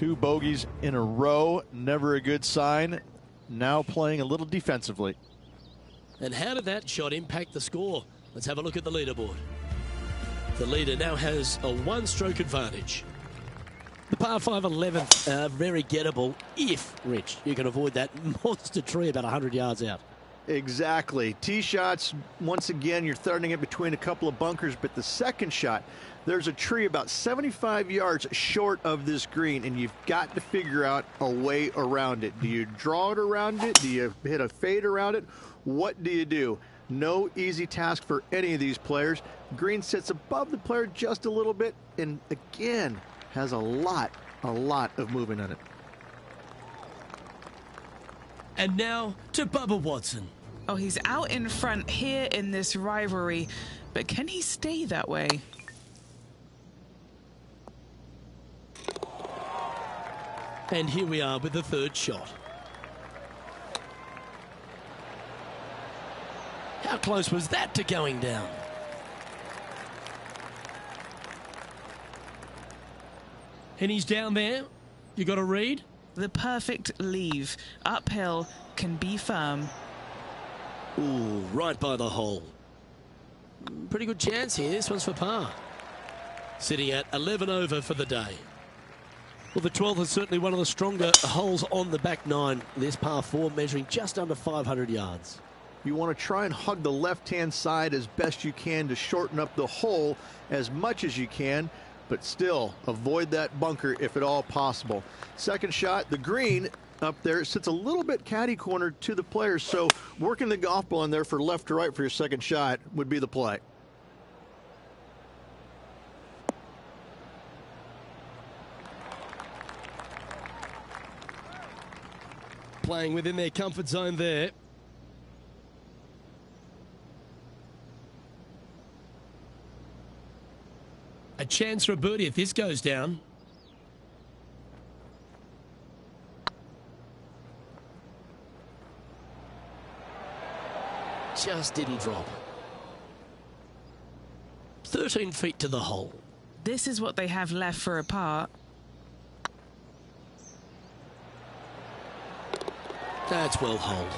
2 bogeys in a row, never a good sign. Now playing a little defensively. And how did that shot impact the score? Let's have a look at the leaderboard. The leader now has a 1-stroke advantage. The par 5 11th, very gettable if, Rich, you can avoid that monster tree about 100 yards out. Exactly. Tee shots, once again, you're starting it between a couple of bunkers, but the second shot, there's a tree about 75 yards short of this green, and you've got to figure out a way around it. Do you draw it around it? Do you hit a fade around it? What do you do? No easy task for any of these players. Green sits above the player just a little bit, and again, has a lot of movement on it. And now to Bubba Watson. Oh, he's out in front here in this rivalry, but can he stay that way? And here we are with the third shot. How close was that to going down? And he's down there. You got to read? The perfect leave. Uphill, can be firm. Ooh, right by the hole. Pretty good chance here. This one's for par. Sitting at 11 over for the day. Well, the 12th is certainly one of the stronger holes on the back nine. This par 4 measuring just under 500 yards. You want to try and hug the left-hand side as best you can to shorten up the hole as much as you can, but still avoid that bunker if at all possible. Second shot, the green up there sits a little bit caddy cornered to the players, so working the golf ball in there for left to right for your second shot would be the play. Playing within their comfort zone there. A chance for a birdie if this goes down. Just didn't drop. 13 feet to the hole. This is what they have left for a par. That's well holed.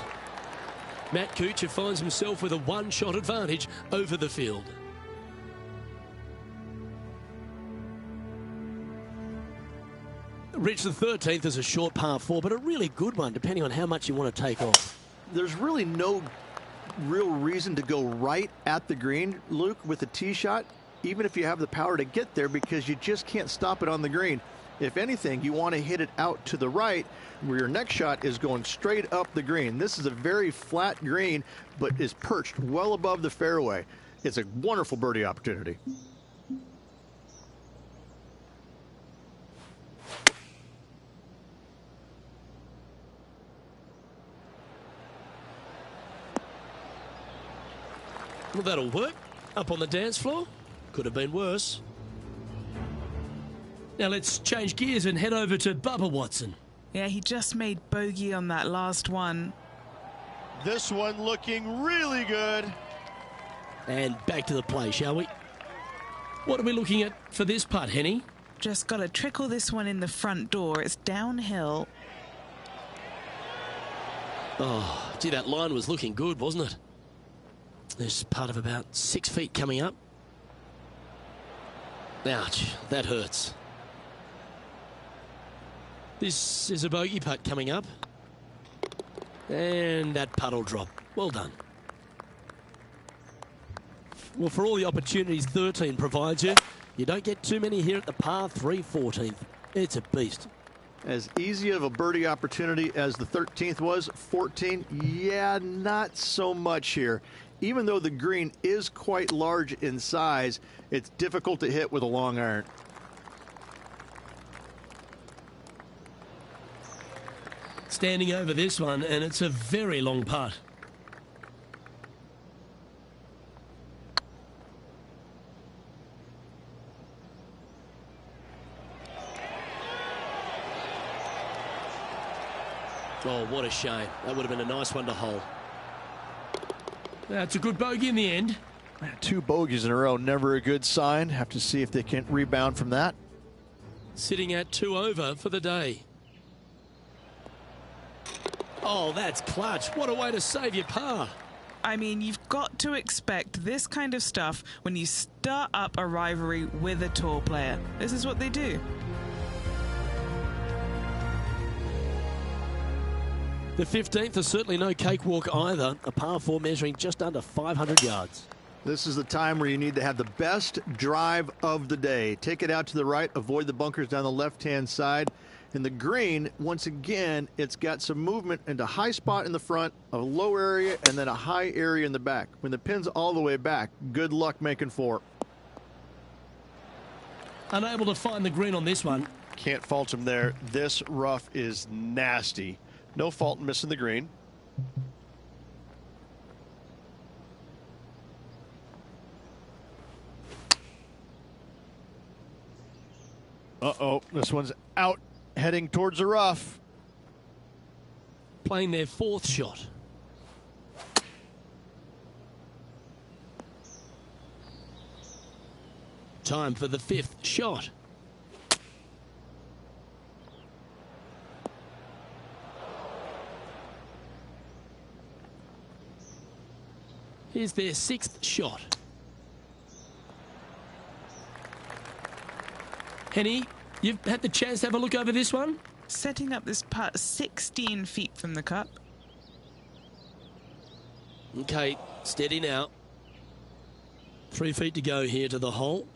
Matt Kuchar finds himself with a 1-shot advantage over the field. Rich, the 13th is a short par 4, but a really good one, depending on how much you want to take off. There's really no real reason to go right at the green, Luke, with a tee shot, even if you have the power to get there, because you just can't stop it on the green. If anything, you want to hit it out to the right, where your next shot is going straight up the green. This is a very flat green, but is perched well above the fairway. It's a wonderful birdie opportunity. Well, that'll work. Up on the dance floor. Could have been worse. Now let's change gears and head over to Bubba Watson. Yeah, he just made bogey on that last one. This one looking really good. And back to the play, shall we? What are we looking at for this putt, Henny? Just got to trickle this one in the front door. It's downhill. Oh, gee, that line was looking good, wasn't it? There's part of about 6 feet coming up. Ouch, that hurts. This is a bogey putt coming up. And that putt will drop. Well done. Well, for all the opportunities 13 provides you, you don't get too many here at the par 3 14th. It's a beast. As easy of a birdie opportunity as the 13th was, 14, yeah, not so much here. Even though the green is quite large in size, it's difficult to hit with a long iron. Standing over this one, and it's a very long putt. Oh, what a shame. That would have been a nice one to hole. That's a good bogey in the end. 2 bogeys in a row, never a good sign. Have to see if they can rebound from that. sitting at 2 over for the day. Oh, that's clutch. What a way to save your par. I mean, you've got to expect this kind of stuff when you start up a rivalry with a tour player. This is what they do. The 15th is certainly no cakewalk either. A par 4 measuring just under 500 yards. This is the time where you need to have the best drive of the day. Take it out to the right, avoid the bunkers down the left-hand side. In the green, once again, it's got some movement into high spot in the front, a low area, and then a high area in the back. When the pin's all the way back, good luck making 4. Unable to find the green on this one. Can't fault him there. This rough is nasty. No fault in missing the green. Uh-oh, this one's out, heading towards the rough. Playing their 4th shot. Time for the 5th shot. Here's their 6th shot. Henny, you've had the chance to have a look over this one? Setting up this putt 16 feet from the cup. Okay, steady now. 3 feet to go here to the hole.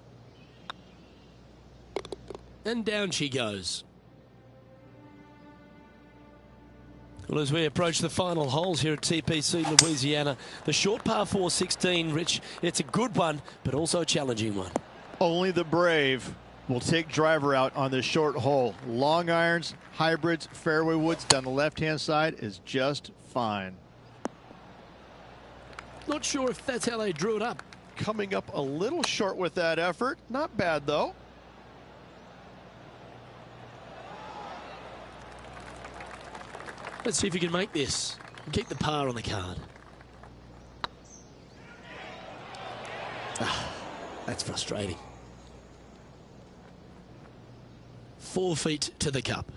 And down she goes. Well, as we approach the final holes here at TPC Louisiana, the short par 4 16, Rich, it's a good one, but also a challenging one. Only the brave will take driver out on this short hole. Long irons, hybrids, fairway woods down the left-hand side is just fine. Not sure if that's how they drew it up. Coming up a little short with that effort. Not bad, though. Let's see if you can make this and keep the par on the card. That's frustrating. 4 feet to the cup.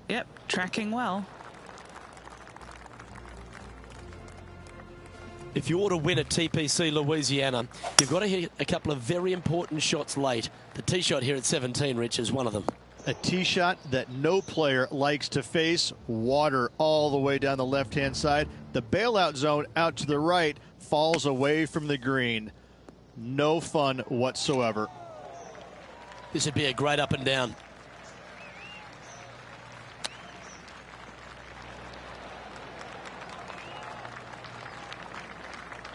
Yep, tracking well. If you ought to win at TPC Louisiana, you've got to hit a couple of very important shots late. The tee shot here at 17, Rich, is one of them. A tee shot that no player likes to face. Water all the way down the left-hand side. The bailout zone out to the right falls away from the green. No fun whatsoever. This would be a great up and down.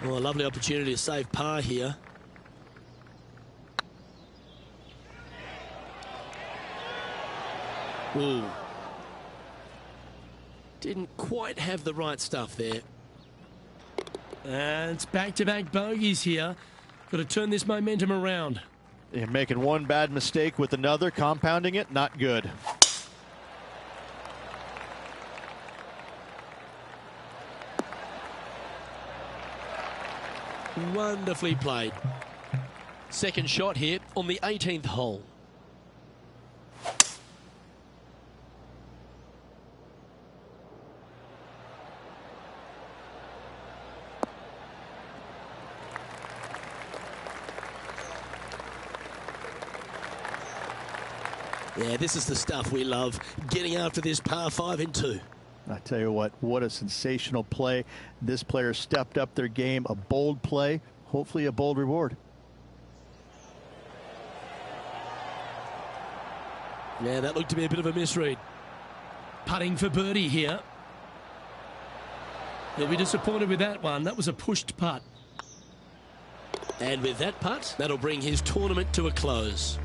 Oh, a lovely opportunity to save par here. Ooh. Didn't quite have the right stuff there. And it's back-to-back bogeys here. Got to turn this momentum around. You're making one bad mistake with another, compounding it, not good. Wonderfully played. Second shot here on the 18th hole. Yeah, this is the stuff we love, getting after this par 5 in 2. I tell you what a sensational play. This player stepped up their game, a bold play, hopefully a bold reward. Yeah, that looked to be a bit of a misread. Putting for birdie here. He'll be disappointed with that one. That was a pushed putt. And with that putt, that'll bring his tournament to a close.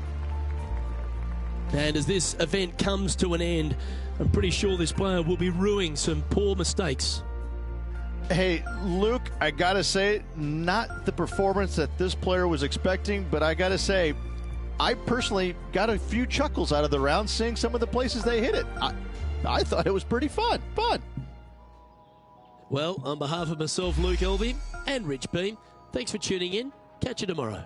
And as this event comes to an end, I'm pretty sure this player will be ruining some poor mistakes. Hey, Luke, I got to say, not the performance that this player was expecting, but I got to say, I personally got a few chuckles out of the round seeing some of the places they hit it. I thought it was pretty fun. Well, on behalf of myself, Luke Elvey, and Rich Beam, thanks for tuning in. Catch you tomorrow.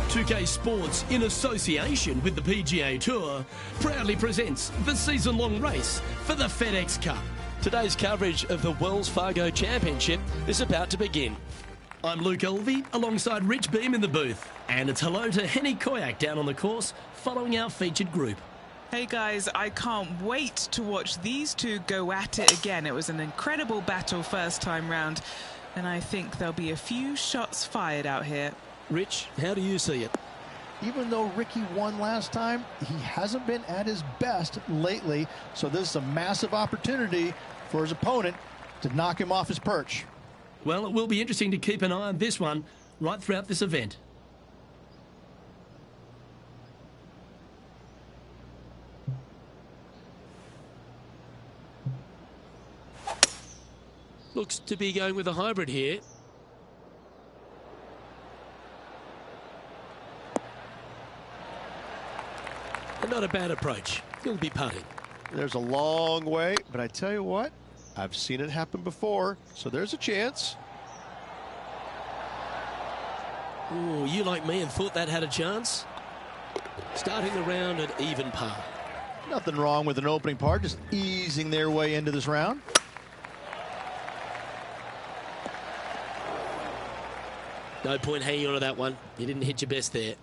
2K Sports, in association with the PGA Tour, proudly presents the season-long race for the FedEx Cup. Today's coverage of the Wells Fargo Championship is about to begin. I'm Luke Elvey, alongside Rich Beam in the booth. And it's hello to Henny Koyak down on the course, following our featured group. Hey guys, I can't wait to watch these two go at it again. It was an incredible battle first time round, and I think there'll be a few shots fired out here. Rich, how do you see it? Even though Ricky won last time, he hasn't been at his best lately, so this is a massive opportunity for his opponent to knock him off his perch. Well, it will be interesting to keep an eye on this one right throughout this event. Looks to be going with a hybrid here. And not a bad approach. He'll be putting. There's a long way, but I tell you what, I've seen it happen before, so there's a chance. Oh, you like me and thought that had a chance? Starting the round at even par. Nothing wrong with an opening par, just easing their way into this round. No point hanging on to that one. You didn't hit your best there.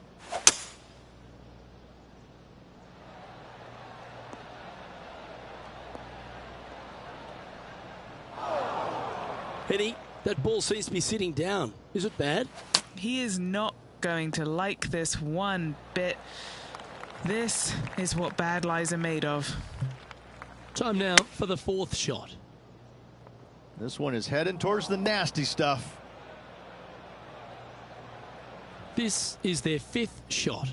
Henny, that ball seems to be sitting down. Is it bad? He is not going to like this one bit. This is what bad lies are made of. Time now for the fourth shot. This one is heading towards the nasty stuff. This is their fifth shot.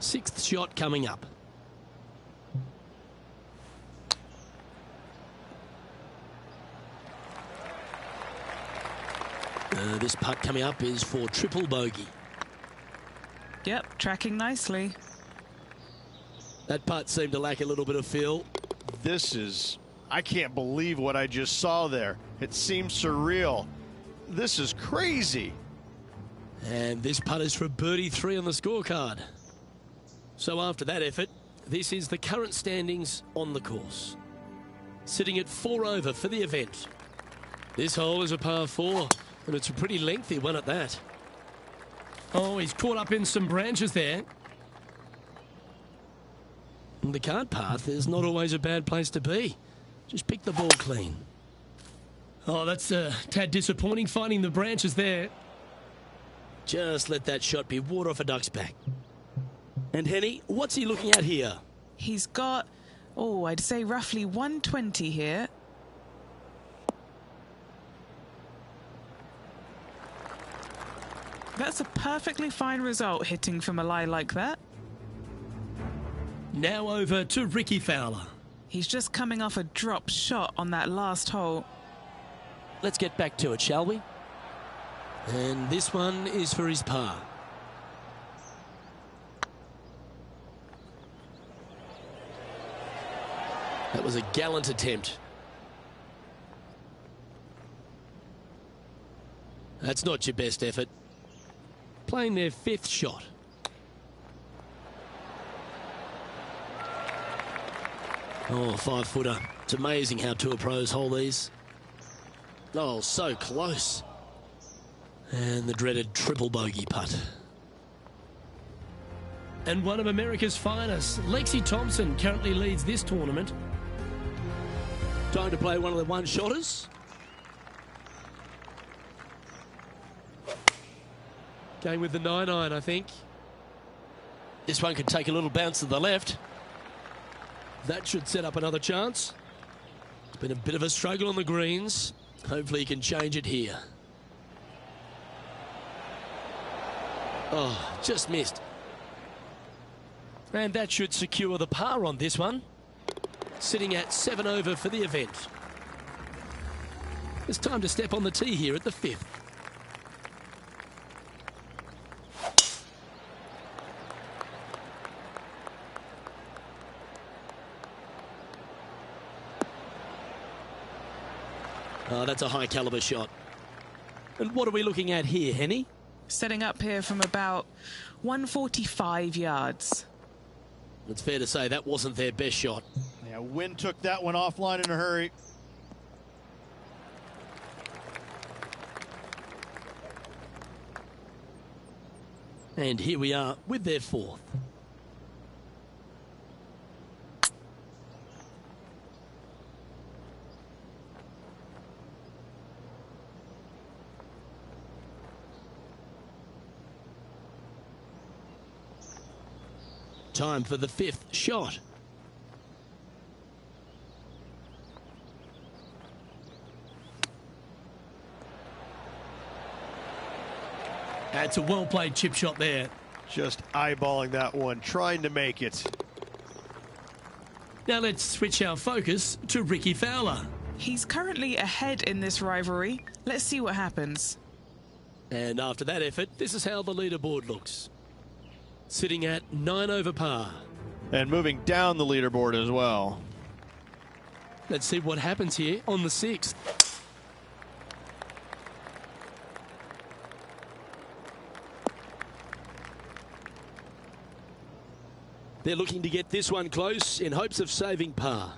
Sixth shot coming up. This putt coming up is for triple bogey. Yep, tracking nicely. That putt seemed to lack a little bit of feel. This is, I can't believe what I just saw there. It seems surreal. This is crazy. And this putt is for birdie 3 on the scorecard. So after that effort, this is the current standings on the course. Sitting at 4 over for the event. This hole is a par 4, and it's a pretty lengthy one at that. Oh, he's caught up in some branches there. And the cart path is not always a bad place to be. Just pick the ball clean. Oh, that's a tad disappointing, finding the branches there. Just let that shot be water off a duck's back. And Henny, what's he looking at here? He's got, oh, I'd say roughly 120 here. That's a perfectly fine result, hitting from a lie like that. Now over to Ricky Fowler. He's just coming off a drop shot on that last hole. Let's get back to it, shall we? And this one is for his par. That was a gallant attempt. That's not your best effort. Playing their fifth shot. Oh, 5-footer. It's amazing how tour pros hold these. Oh, so close. And the dreaded triple bogey putt. And one of America's finest, Lexi Thompson, currently leads this tournament. Time to play one of the one-shotters. Going with the 9-iron, I think. This one could take a little bounce to the left. That should set up another chance. It's been a bit of a struggle on the greens. Hopefully he can change it here. Oh, just missed. And that should secure the par on this one. Sitting at 7 over for the event. It's time to step on the tee here at the 5th. Oh, that's a high caliber shot. And what are we looking at here, Henny? Setting up here from about 145 yards. It's fair to say that wasn't their best shot. Yeah, wind took that one offline in a hurry. And here we are with their fourth. Time for the fifth shot. That's a well-played chip shot there. Just eyeballing that one, trying to make it. Now let's switch our focus to Ricky Fowler. He's currently ahead in this rivalry. Let's see what happens. And after that effort, this is how the leaderboard looks. Sitting at 9 over par. And moving down the leaderboard as well. Let's see what happens here on the 6th. They're looking to get this one close in hopes of saving par.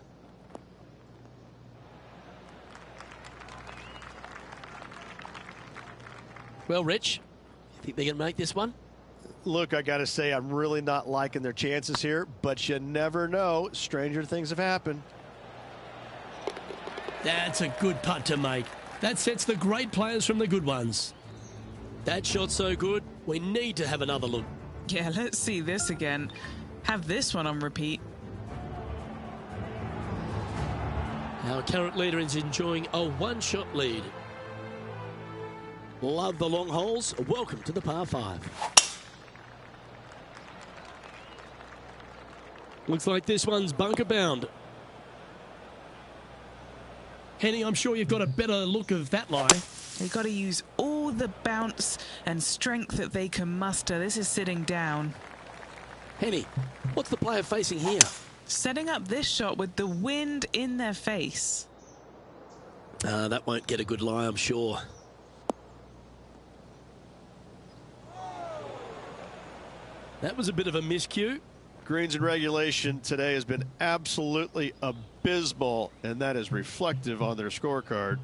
Well, Rich, you think they can make this one? Look, I got to say, I'm really not liking their chances here, but you never know. Stranger things have happened. That's a good putt to make. That sets the great players from the good ones. That shot's so good, we need to have another look. Yeah, let's see this again. Have this one on repeat. Our current leader is enjoying a one-shot lead. Love the long holes. Welcome to the par 5. Looks like this one's bunker bound. Henny, I'm sure you've got a better look of that lie. They've got to use all the bounce and strength that they can muster. This is sitting down. Henny, what's the player facing here? Setting up this shot with the wind in their face. That won't get a good lie, I'm sure. That was a bit of a miscue. Greens and regulation today has been absolutely abysmal, and that is reflective on their scorecard.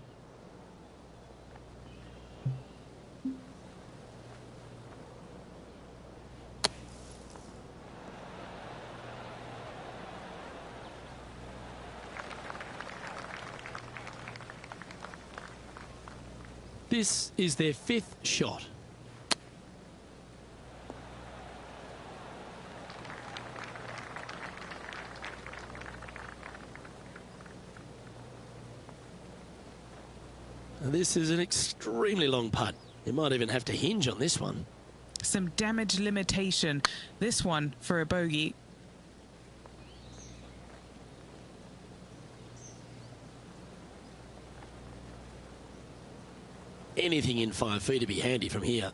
This is their 5th shot. This is an extremely long putt. You might even have to hinge on this one. Some damage limitation. This one for a bogey. Anything in 5 feet to be handy from here.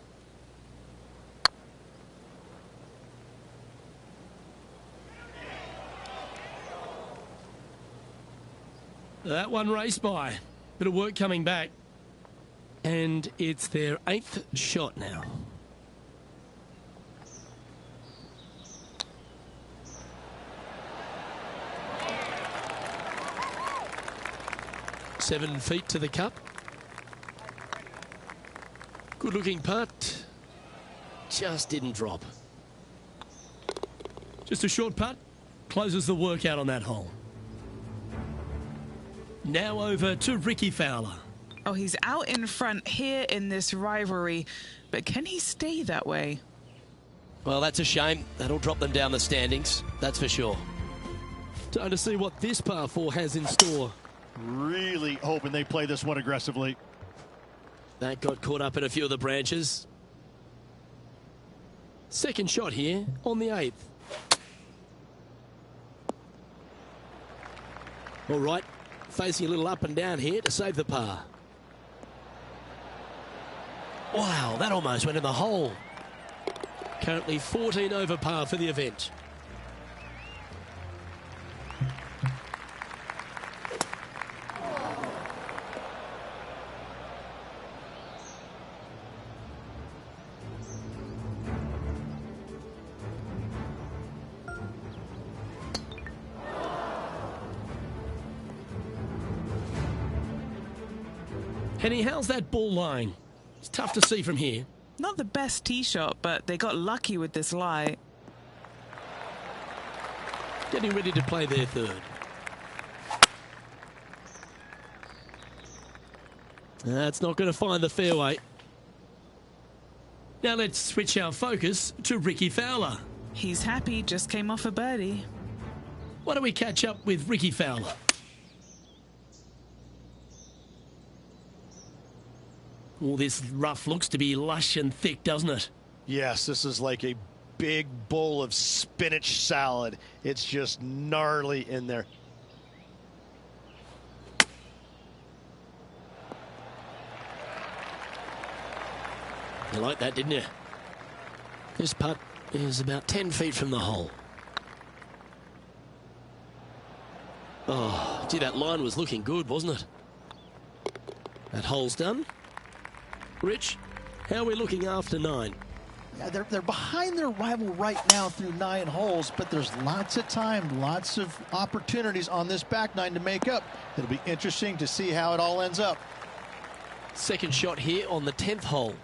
That one raced by. Bit of work coming back. And it's their 8th shot now. Seven feet to the cup. Good looking putt. Just didn't drop. Just a short putt. Closes the work out on that hole. Now over to Ricky Fowler. Oh, he's out in front here in this rivalry, but can he stay that way? Well, that's a shame. That'll drop them down the standings, that's for sure. Time to see what this par 4 has in store. Really hoping they play this one aggressively. That got caught up in a few of the branches. Second shot here on the 8th. All right, facing a little up and down here to save the par. Wow, that almost went in the hole. Currently 14 over par for the event. Henny, how's that ball lying? It's tough to see from here. Not the best tee shot, but they got lucky with this lie. Getting ready to play their third. That's not going to find the fairway. Now let's switch our focus to Ricky Fowler. He's happy, just came off a birdie. Why don't we catch up with Ricky Fowler? All this rough looks to be lush and thick, doesn't it? Yes, this is like a big bowl of spinach salad. It's just gnarly in there. You like that, didn't you? This putt is about 10 feet from the hole. Oh, gee, that line was looking good, wasn't it? That hole's done. Rich, how are we looking after 9? Yeah, they're behind their rival right now through 9 holes, but there's lots of time, lots of opportunities on this back 9 to make up. It'll be interesting to see how it all ends up. Second shot here on the 10th hole.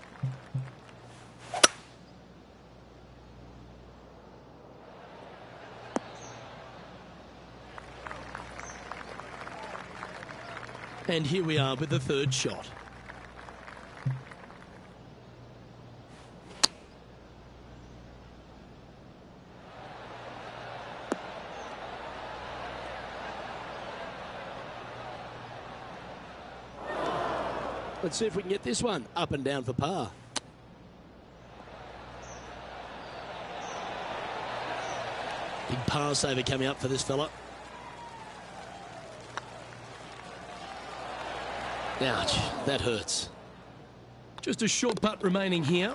And here we are with the third shot. Let's see if we can get this one up and down for par. Big par saver coming up for this fella. Ouch, that hurts. Just a short putt remaining here.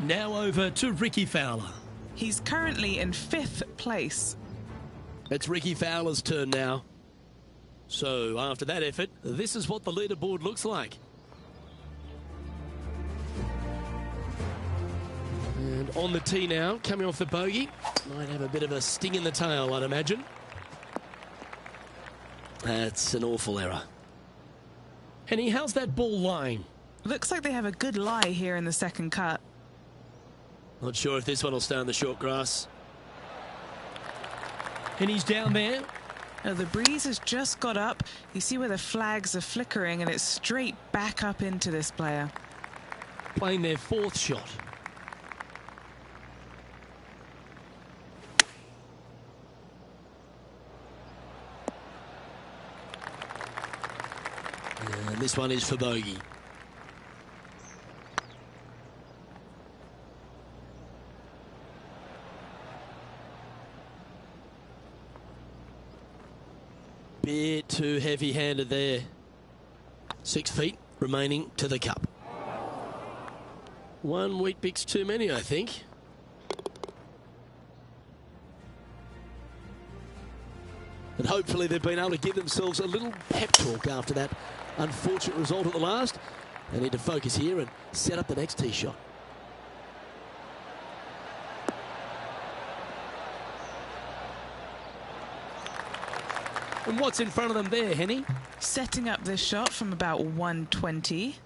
Now over to Ricky Fowler. He's currently in 5th place. It's Ricky Fowler's turn now. So after that effort, this is what the leaderboard looks like. And on the tee now, coming off the bogey. Might have a bit of a sting in the tail, I'd imagine. That's an awful error. Henny, how's that ball lying? Looks like they have a good lie here in the second cut. Not sure if this one will stay on the short grass. Henny's down there. Now the breeze has just got up. You see where the flags are flickering, and it's straight back up into this player. Playing their 4th shot. And this one is for bogey. Bit too heavy-handed there. 6 feet remaining to the cup. 1 wheat bix too many, I think. And hopefully they've been able to give themselves a little pep talk after that unfortunate result at the last. They need to focus here and set up the next tee shot. And what's in front of them there, Henny? Setting up this shot from about 120.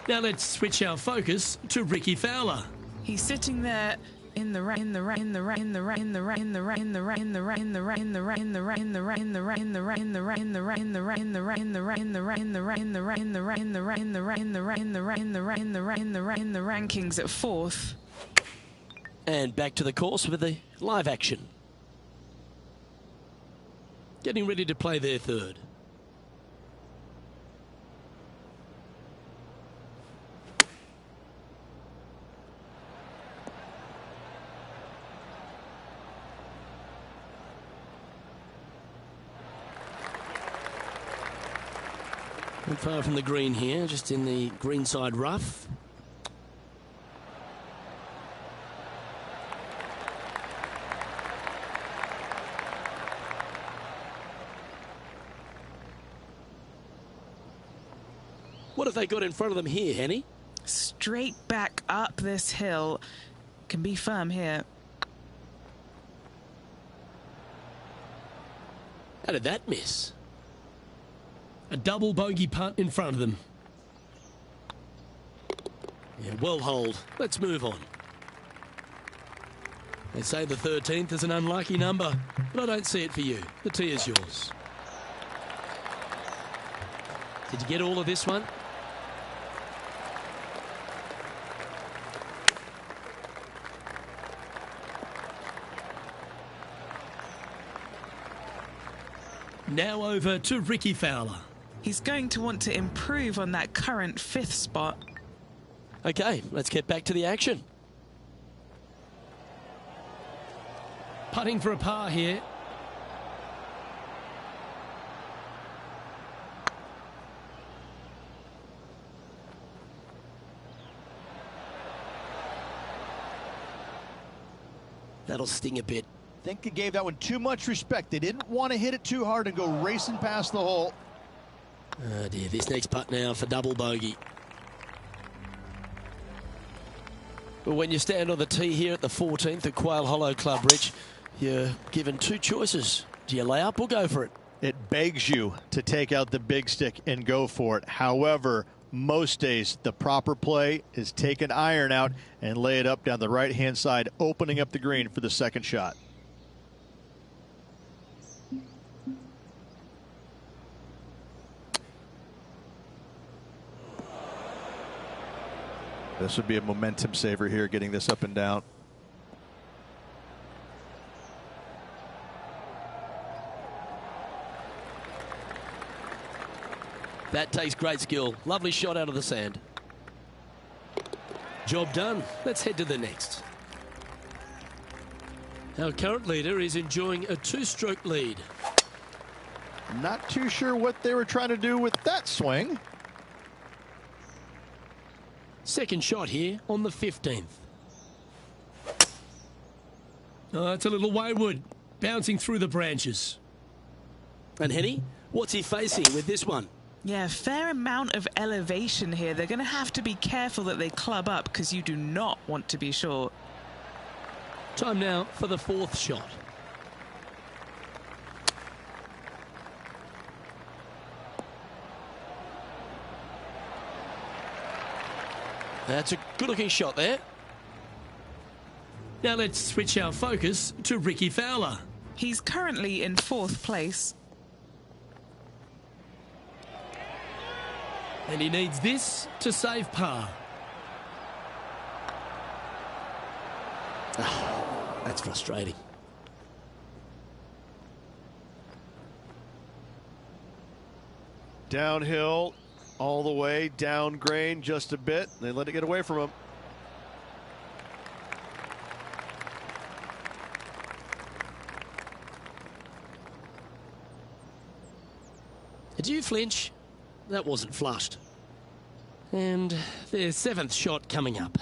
Now let's switch our focus to Ricky Fowler. He's sitting there in the rankings at 4th. And back to the course with the live action. Getting ready to play their third. Not far from the green here, just in the greenside rough. What have they got in front of them here, Henny? Straight back up this hill. Can be firm here. How did that miss? A double bogey putt in front of them. Yeah, well holed. Let's move on. They say the 13th is an unlucky number, but I don't see it for you. The tee is yours. Did you get all of this one? Now over to Ricky Fowler. He's going to want to improve on that current 5th spot. Okay, let's get back to the action. Putting for a par here. That'll sting a bit. I think he gave that one too much respect. They didn't want to hit it too hard and go racing past the hole. Oh dear, this next putt now for double bogey. Well, when you stand on the tee here at the 14th at Quail Hollow Club, Rich, you're given two choices. Do you lay up or go for it? It begs you to take out the big stick and go for it. However, most days the proper play is take an iron out and lay it up down the right-hand side, opening up the green for the second shot. This would be a momentum saver here, getting this up and down. That takes great skill. Lovely shot out of the sand. Job done. Let's head to the next. Our current leader is enjoying a 2-stroke lead. Not too sure what they were trying to do with that swing. Second shot here on the 15th. Oh, it's a little wayward, bouncing through the branches. And Henny, what's he facing with this one? Yeah, fair amount of elevation here. They're going to have to be careful that they club up because you do not want to be short. Time now for the 4th shot. That's a good-looking shot there. Now let's switch our focus to Ricky Fowler. He's currently in 4th place. And he needs this to save par. Oh, that's frustrating. Downhill, all the way, down grain just a bit. They let it get away from him. Did you flinch? That wasn't flushed. And their 7th shot coming up.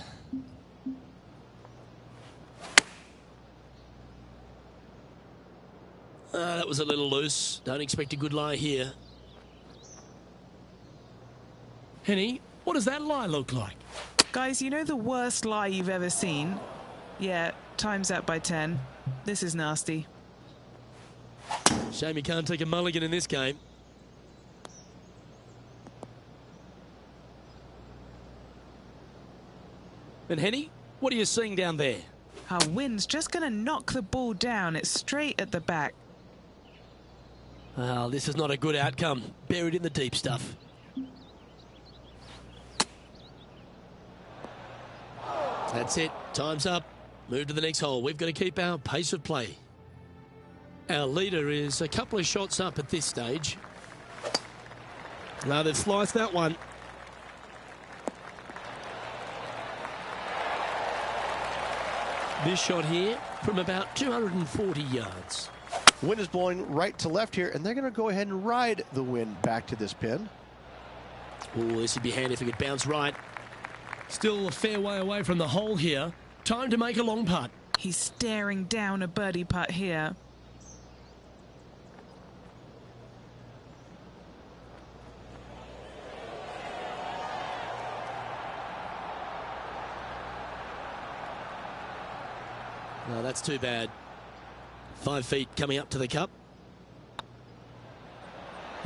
That was a little loose. Don't expect a good lie here. Henny, what does that lie look like? Guys, you know the worst lie you've ever seen? Yeah, time's up by 10. This is nasty. Shame you can't take a mulligan in this game. And Henny, what are you seeing down there? Our wind's just going to knock the ball down. It's straight at the back. Well, this is not a good outcome. Buried in the deep stuff. That's it. Time's up. Move to the next hole. We've got to keep our pace of play. Our leader is a couple of shots up at this stage. Now they've sliced that one. This shot here from about 240 yards. Wind is blowing right to left here, and they're going to go ahead and ride the wind back to this pin. Oh, this would be handy if it could bounce right. Still a fair way away from the hole here. Time to make a long putt. He's staring down a birdie putt here. No, that's too bad. 5 feet coming up to the cup.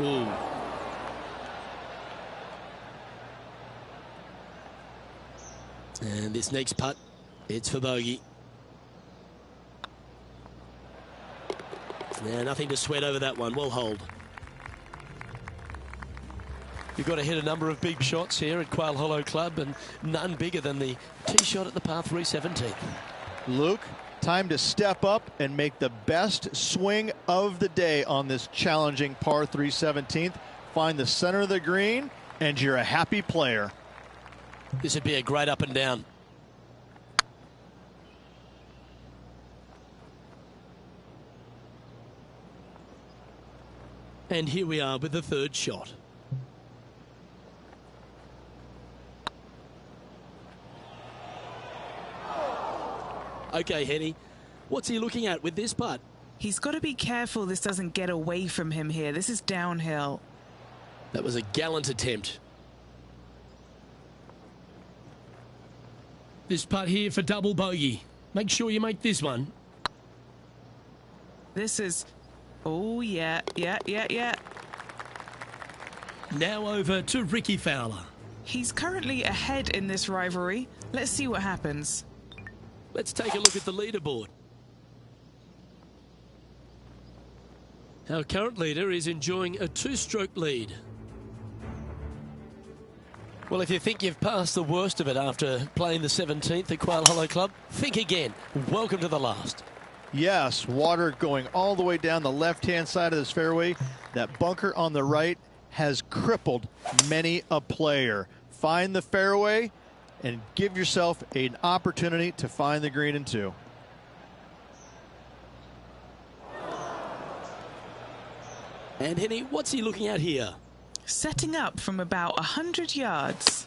Ooh. And this next putt, it's for bogey. Yeah, nothing to sweat over that one. Well hold. You've got to hit a number of big shots here at Quail Hollow Club, and none bigger than the tee shot at the par 3 17th. Luke, time to step up and make the best swing of the day on this challenging par 3 17th. Find the center of the green, and you're a happy player. This would be a great up and down. And here we are with the third shot. Okay, Henny, what's he looking at with this putt? He's got to be careful this doesn't get away from him here. This is downhill. That was a gallant attempt. This putt here for double bogey. Make sure you make this one. This is... Oh, yeah. Now over to Ricky Fowler. He's currently ahead in this rivalry. Let's see what happens. Let's take a look at the leaderboard. Our current leader is enjoying a 2-stroke lead. Well, if you think you've passed the worst of it after playing the 17th at Quail Hollow Club, think again. Welcome to the last. Yes, water going all the way down the left-hand side of this fairway. That bunker on the right has crippled many a player. Find the fairway and give yourself an opportunity to find the green in 2. And Henny, what's he looking at here? Setting up from about 100 yards.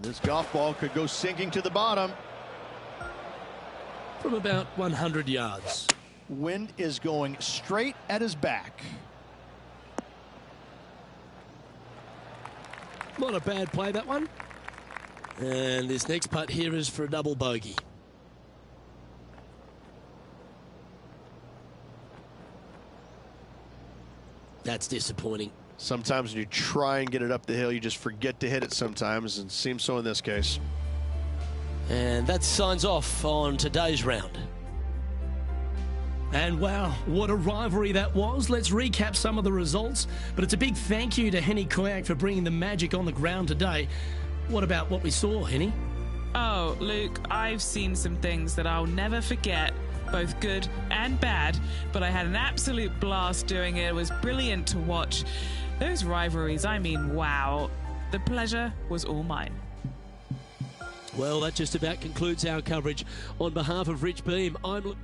This golf ball could go sinking to the bottom. From about 100 yards. Wind is going straight at his back. Not a bad play, that one. And this next putt here is for a double bogey. That's disappointing. Sometimes when you try and get it up the hill, you just forget to hit it sometimes, and it seems so in this case. And that signs off on today's round. And wow, what a rivalry that was. Let's recap some of the results. But it's a big thank you to Henny Koyak for bringing the magic on the ground today. What about what we saw, Henny? Oh, Luke, I've seen some things that I'll never forget, both good and bad, but I had an absolute blast doing it. It was brilliant to watch. Those rivalries, I mean, wow. The pleasure was all mine. Well, that just about concludes our coverage. On behalf of Rich Beam, I'm...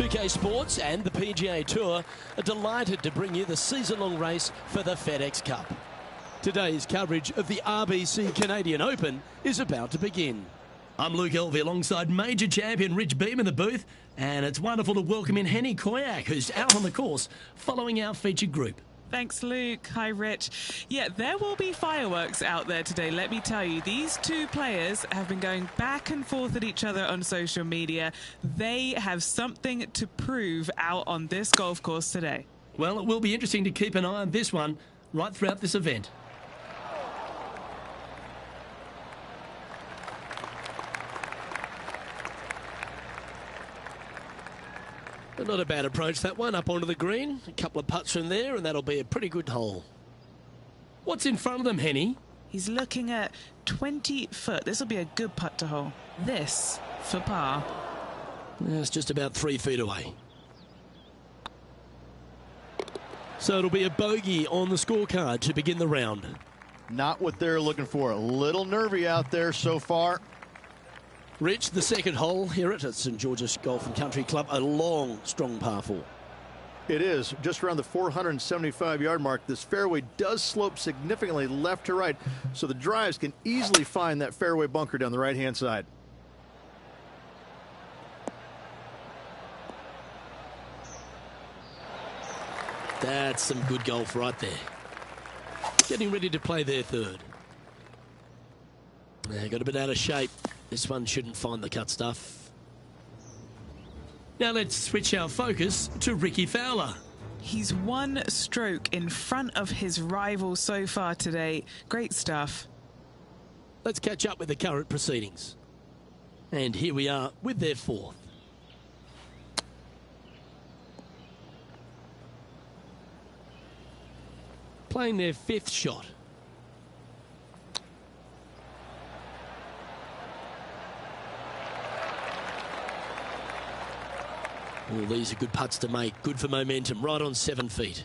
2K Sports and the PGA Tour are delighted to bring you the season-long race for the FedEx Cup. Today's coverage of the RBC Canadian Open is about to begin. I'm Luke Elvey alongside major champion Rich Beam in the booth, and it's wonderful to welcome in Henny Koyak, who's out on the course following our featured group. Thanks, Luke. Hi, Rich. Yeah, there will be fireworks out there today, let me tell you. These two players have been going back and forth at each other on social media. They have something to prove out on this golf course today. Well, it will be interesting to keep an eye on this one right throughout this event. But not a bad approach, that one, up onto the green. A couple of putts from there, and that'll be a pretty good hole. What's in front of them, Henny? He's looking at 20 foot. This will be a good putt to hole. This for par. Yeah, it's just about 3 feet away. So it'll be a bogey on the scorecard to begin the round. Not what they're looking for. A little nervy out there so far. Rich, the second hole here at St George's Golf and Country Club, a long, strong par 4. It is just around the 475-yard mark. This fairway does slope significantly left to right, so the drives can easily find that fairway bunker down the right-hand side. That's some good golf right there. Getting ready to play their third. Got a bit out of shape. This one shouldn't find the cut stuff. Now let's switch our focus to Ricky Fowler. He's one stroke in front of his rival so far today. Great stuff. Let's catch up with the current proceedings. And here we are with their fourth. Playing their fifth shot. All these are good putts to make. Good for momentum. Right on 7 feet.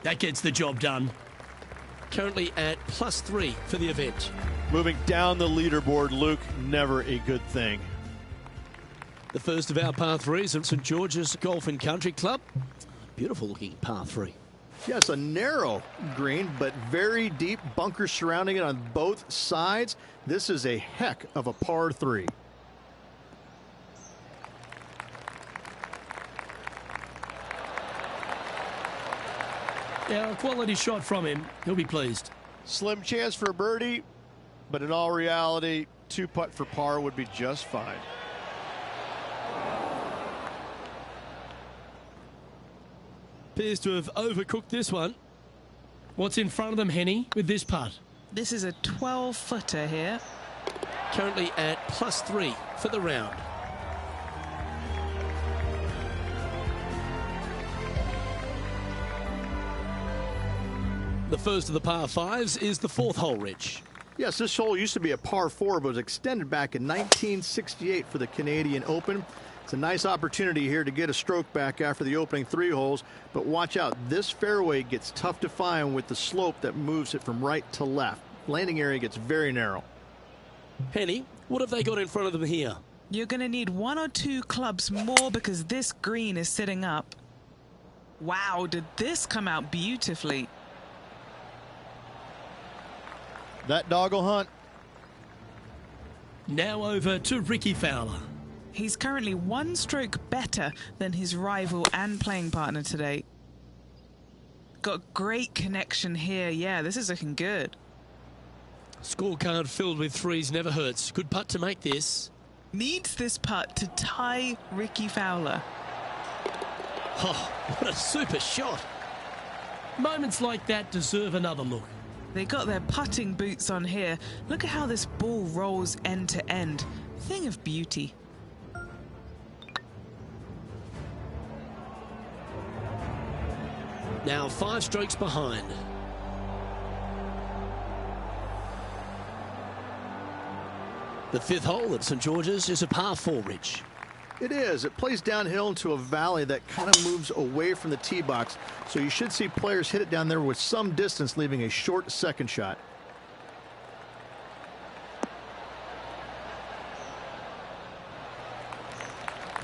That gets the job done. Currently at +3 for the event. Moving down the leaderboard, Luke, never a good thing. The first of our par 3s at St George's Golf and Country Club. Beautiful looking par 3. Yeah, it's a narrow green, but very deep bunkers surrounding it on both sides. This is a heck of a par 3. Yeah, a quality shot from him. He'll be pleased. Slim chance for a birdie, but in all reality, 2 putt for par would be just fine. Appears to have overcooked this one. What's in front of them, Henny, with this putt? This is a 12-footer here. Currently at +3 for the round. The first of the par 5s is the fourth hole, Rich. Yes, this hole used to be a par 4, but was extended back in 1968 for the Canadian Open. It's a nice opportunity here to get a stroke back after the opening 3 holes, but watch out. This fairway gets tough to find with the slope that moves it from right to left. Landing area gets very narrow. Henny, what have they got in front of them here? You're going to need 1 or 2 clubs more because this green is sitting up. Wow, did this come out beautifully? That dog will hunt. Now over to Ricky Fowler. He's currently 1 stroke better than his rival and playing partner today. Got great connection here. Yeah, this is looking good. Scorecard filled with 3s never hurts. Good putt to make this. Needs this putt to tie Ricky Fowler. Oh, what a super shot. Moments like that deserve another look. They got their putting boots on here. Look at how this ball rolls end to end. Thing of beauty. Now 5 strokes behind. The 5th hole at St George's is a par 4, Rich. It is. It plays downhill into a valley that kind of moves away from the tee box. So you should see players hit it down there with some distance, leaving a short second shot.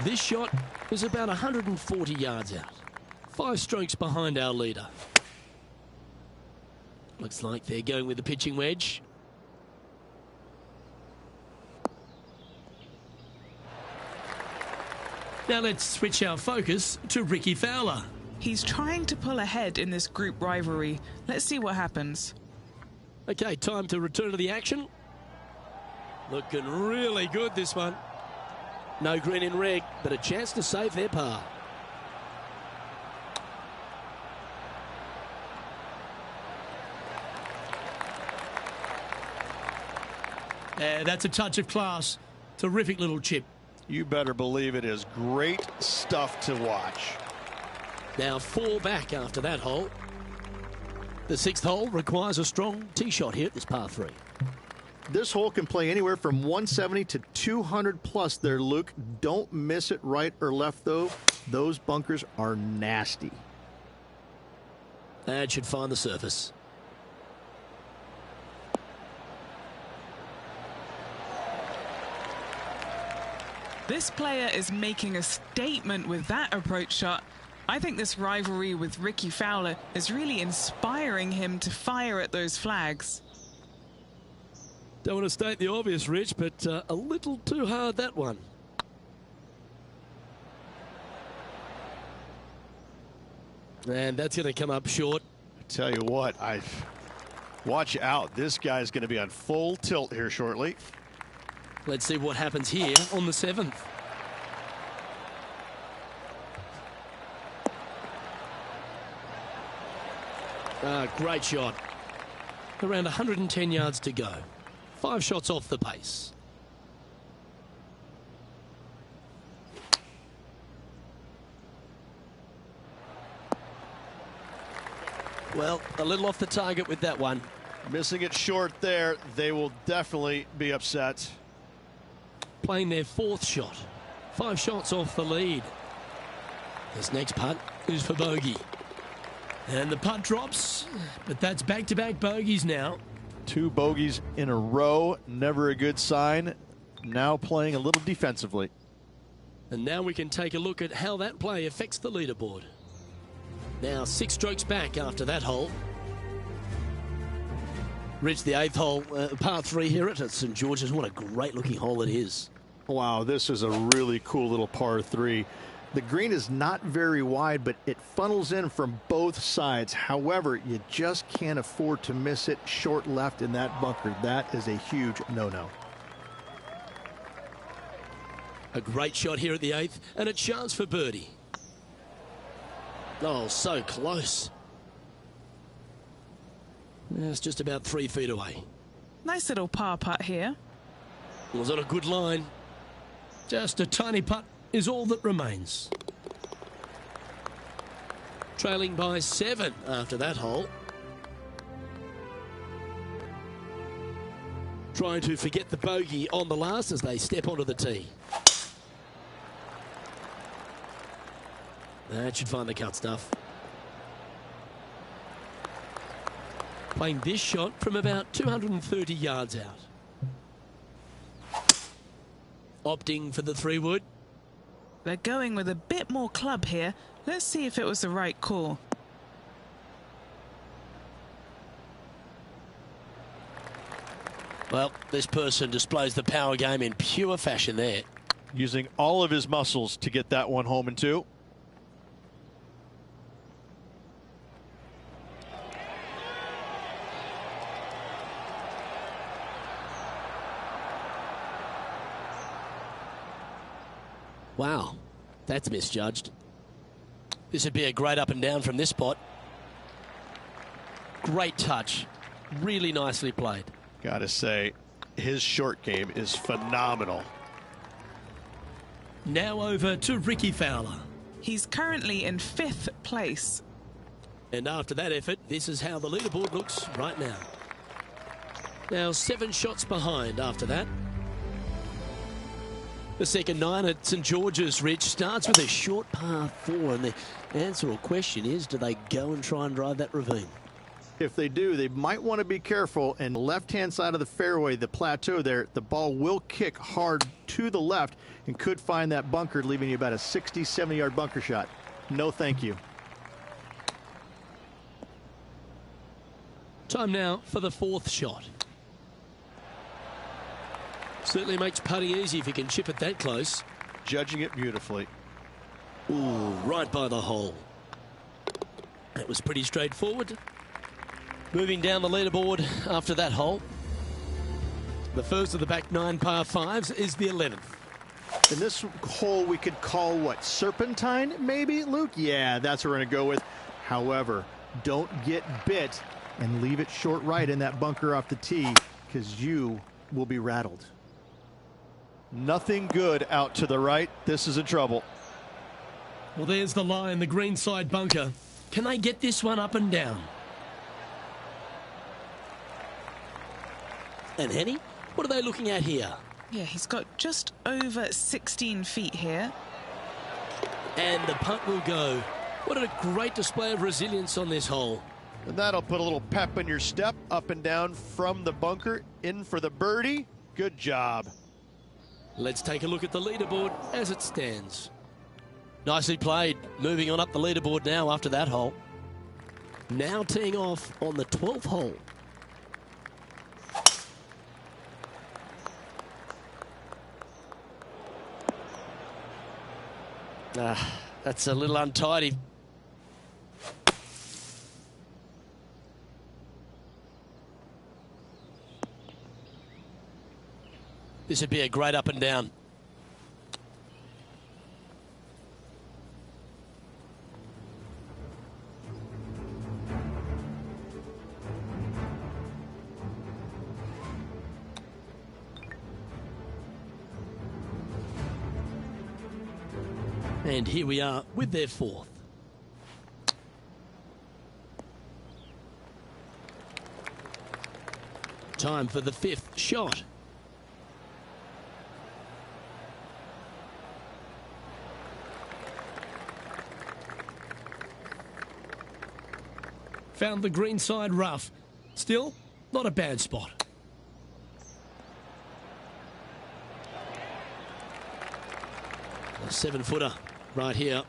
This shot was about 140 yards out. 5 strokes behind our leader. Looks like they're going with the pitching wedge. Now let's switch our focus to Ricky Fowler. He's trying to pull ahead in this group rivalry. Let's see what happens. Okay, time to return to the action. Looking really good, this one. No green in red, but a chance to save their par. That's a touch of class. Terrific little chip. You better believe it is great stuff to watch. Now 4 back after that hole. The 6th hole requires a strong tee shot here at this par 3. This hole can play anywhere from 170 to 200 plus there, Luke. Don't miss it right or left, though. Those bunkers are nasty. That should find the surface. This player is making a statement with that approach shot. I think this rivalry with Ricky Fowler is really inspiring him to fire at those flags. Don't want to state the obvious, Rich, but a little too hard, that one. And that's going to come up short. I tell you what, watch out. This guy's going to be on full tilt here shortly. Let's see what happens here on the 7th. Great shot. Around 110 yards to go. 5 shots off the pace. Well, a little off the target with that one. Missing it short there. They will definitely be upset. Playing their 4th shot. 5 shots off the lead. This next putt is for bogey. And the putt drops, but that's back-to-back bogeys now. 2 bogeys in a row, never a good sign. Now playing a little defensively. And now we can take a look at how that play affects the leaderboard. Now 6 strokes back after that hole. Rich, the 8th hole, par 3 here at St. George's. What a great-looking hole it is. Wow, this is a really cool little par 3. The green is not very wide, but it funnels in from both sides. However, you just can't afford to miss it short left in that bunker. That is a huge no-no. A great shot here at the 8th, and a chance for birdie. Oh, so close. It's just about 3 feet away. Nice little par putt here. Was on a good line. Just a tiny putt is all that remains. Trailing by 7 after that hole. Trying to forget the bogey on the last as they step onto the tee. That should find the cut stuff. Playing this shot from about 230 yards out. Opting for the 3-wood. They're going with a bit more club here. Let's see if it was the right call. Well, this person displays the power game in pure fashion there. Using all of his muscles to get that one home in 2. Wow, that's misjudged. This would be a great up and down from this spot. Great touch. Really nicely played. Gotta say, his short game is phenomenal. Now over to Ricky Fowler. He's currently in 5th place. And after that effort, this is how the leaderboard looks right now. Now 7 shots behind after that. The second 9 at St. George's, Rich, starts with a short par 4. And the answer or question is, do they go and try and drive that ravine? If they do, they might want to be careful. And the left-hand side of the fairway, the plateau there, the ball will kick hard to the left and could find that bunker, leaving you about a 60, 70-yard bunker shot. No, thank you. Time now for the fourth shot. Certainly makes putting easy if you can chip it that close. Judging it beautifully. Ooh, right by the hole. That was pretty straightforward. Moving down the leaderboard after that hole. The first of the back 9 par 5s is the 11th. And this hole we could call what? Serpentine, maybe, Luke? Yeah, that's what we're going to go with. However, don't get bit and leave it short right in that bunker off the tee, because you will be rattled. Nothing good out to the right. This is in trouble. Well, there's the line, the greenside bunker. Can they get this one up and down? And Henny, what are they looking at here? Yeah, he's got just over 16 feet here. And the putt will go. What a great display of resilience on this hole. And that'll put a little pep in your step, up and down from the bunker, in for the birdie. Good job. Let's take a look at the leaderboard as it stands. Nicely played. Moving on up the leaderboard now after that hole. Now teeing off on the 12th hole. That's a little untidy. This would be a great up and down. And here we are with their fourth. Time for the fifth shot. Found the greenside rough. Still, not a bad spot. A 7-footer right here.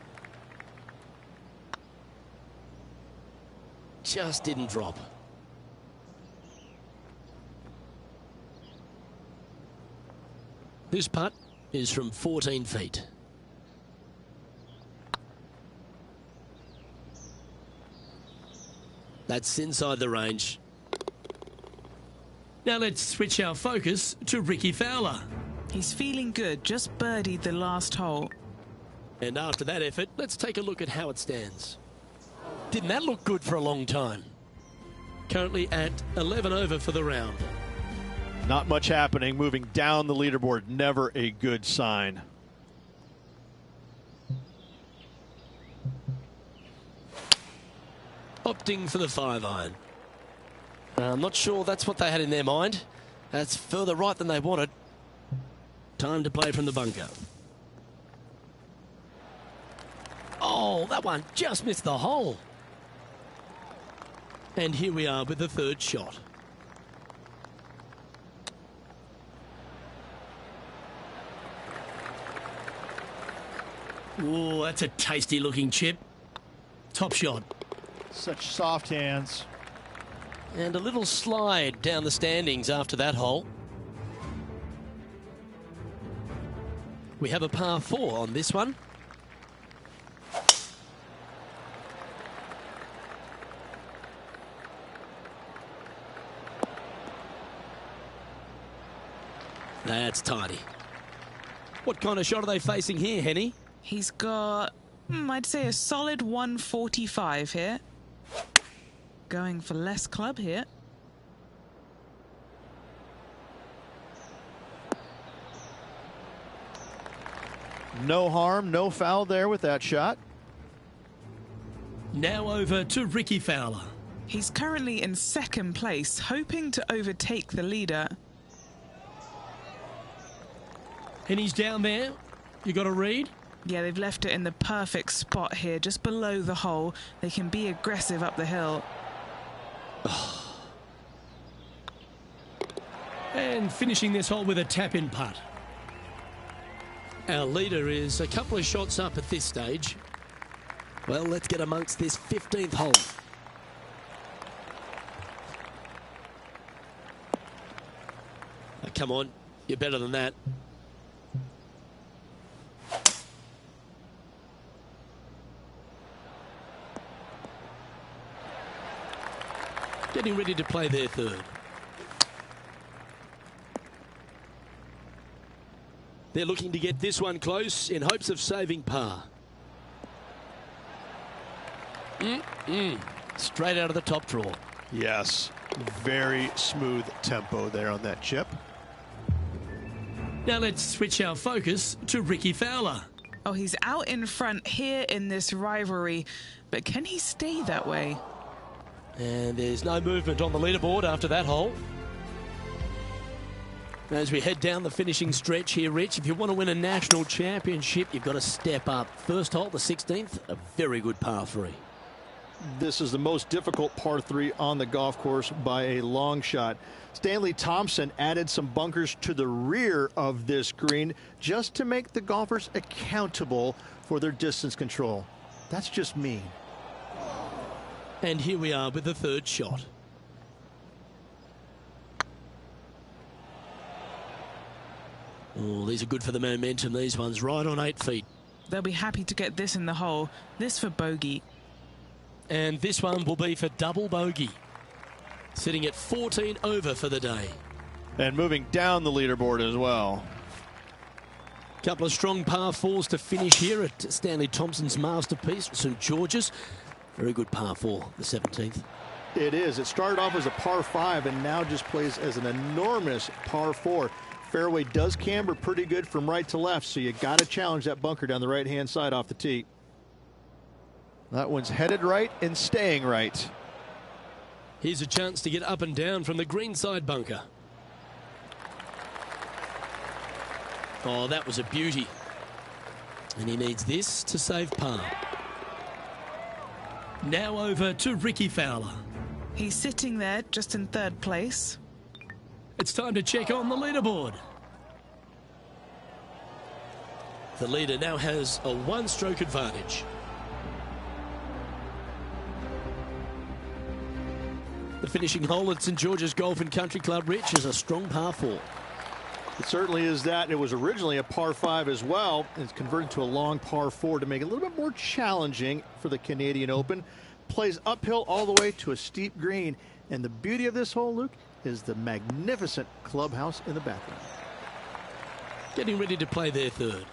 Just didn't drop. This putt is from 14 feet. That's inside the range. Now let's switch our focus to Ricky Fowler. He's feeling good, just birdied the last hole. And after that effort, let's take a look at how it stands. Didn't that look good for a long time? Currently at 11 over for the round. Not much happening. Moving down the leaderboard, never a good sign. Opting for the 5-iron. I'm not sure that's what they had in their mind. That's further right than they wanted. Time to play from the bunker. Oh, that one just missed the hole. And here we are with the third shot. Oh, that's a tasty looking chip. Top shot. Such soft hands. And a little slide down the standings after that hole. We have a par 4 on this one. That's tidy. What kind of shot are they facing here, Henny? He's got, I'd say a solid 145 here. Going for less club here. No harm, no foul there with that shot. Now over to Ricky Fowler. He's currently in second place, hoping to overtake the leader. And he's down there. You got a read? Yeah, they've left it in the perfect spot here, just below the hole. They can be aggressive up the hill. And finishing this hole with a tap-in putt. Our leader is a couple of shots up at this stage. Well, let's get amongst this 15th hole. Oh, come on, you're better than that. Getting ready to play their third. They're looking to get this one close in hopes of saving par. Straight out of the top drawer. Yes, very smooth tempo there on that chip. Now let's switch our focus to Ricky Fowler. Oh, he's out in front here in this rivalry, but can he stay that way? And there's no movement on the leaderboard after that hole. As we head down the finishing stretch here, Rich, if you want to win a national championship, you've got to step up. First hole, the 16th, a very good par 3. This is the most difficult par 3 on the golf course by a long shot. Stanley Thompson added some bunkers to the rear of this green just to make the golfers accountable for their distance control. That's just mean. And here we are with the third shot. Oh, these are good for the momentum, these ones, right on 8 feet. They'll be happy to get this in the hole. This for bogey. And this one will be for double bogey. Sitting at 14 over for the day. And moving down the leaderboard as well. Couple of strong par 4s to finish here at Stanley Thompson's masterpiece, St George's. Very good par 4, the 17th. It is. It started off as a par 5 and now just plays as an enormous par 4. Fairway does camber pretty good from right to left, so you got to challenge that bunker down the right-hand side off the tee. That one's headed right and staying right. Here's a chance to get up and down from the greenside bunker. Oh, that was a beauty. And he needs this to save par. Now over to Ricky Fowler. He's sitting there just in third place. It's time to check on the leaderboard. The leader now has a one-stroke advantage. The finishing hole at St George's Golf and Country Club, Rich, is a strong par 4. It certainly is that. It was originally a par 5 as well. It's converted to a long par 4 to make it a little bit more challenging for the Canadian Open. Plays uphill all the way to a steep green. And the beauty of this hole, Luke, is the magnificent clubhouse in the background. Getting ready to play their third.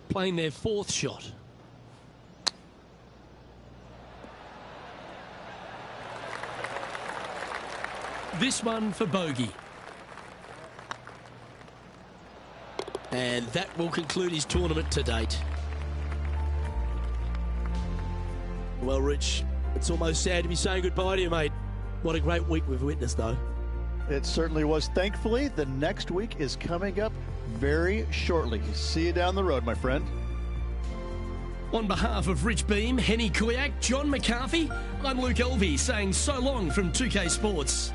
Playing their fourth shot. This one for bogey. And that will conclude his tournament to date. Well, Rich, it's almost sad to be saying goodbye to you, mate. What a great week we've witnessed, though. It certainly was. Thankfully, the next week is coming up very shortly. See you down the road, my friend. On behalf of Rich Beam, Henny Kuyak, John McCarthy, I'm Luke Elvey saying so long from 2K Sports.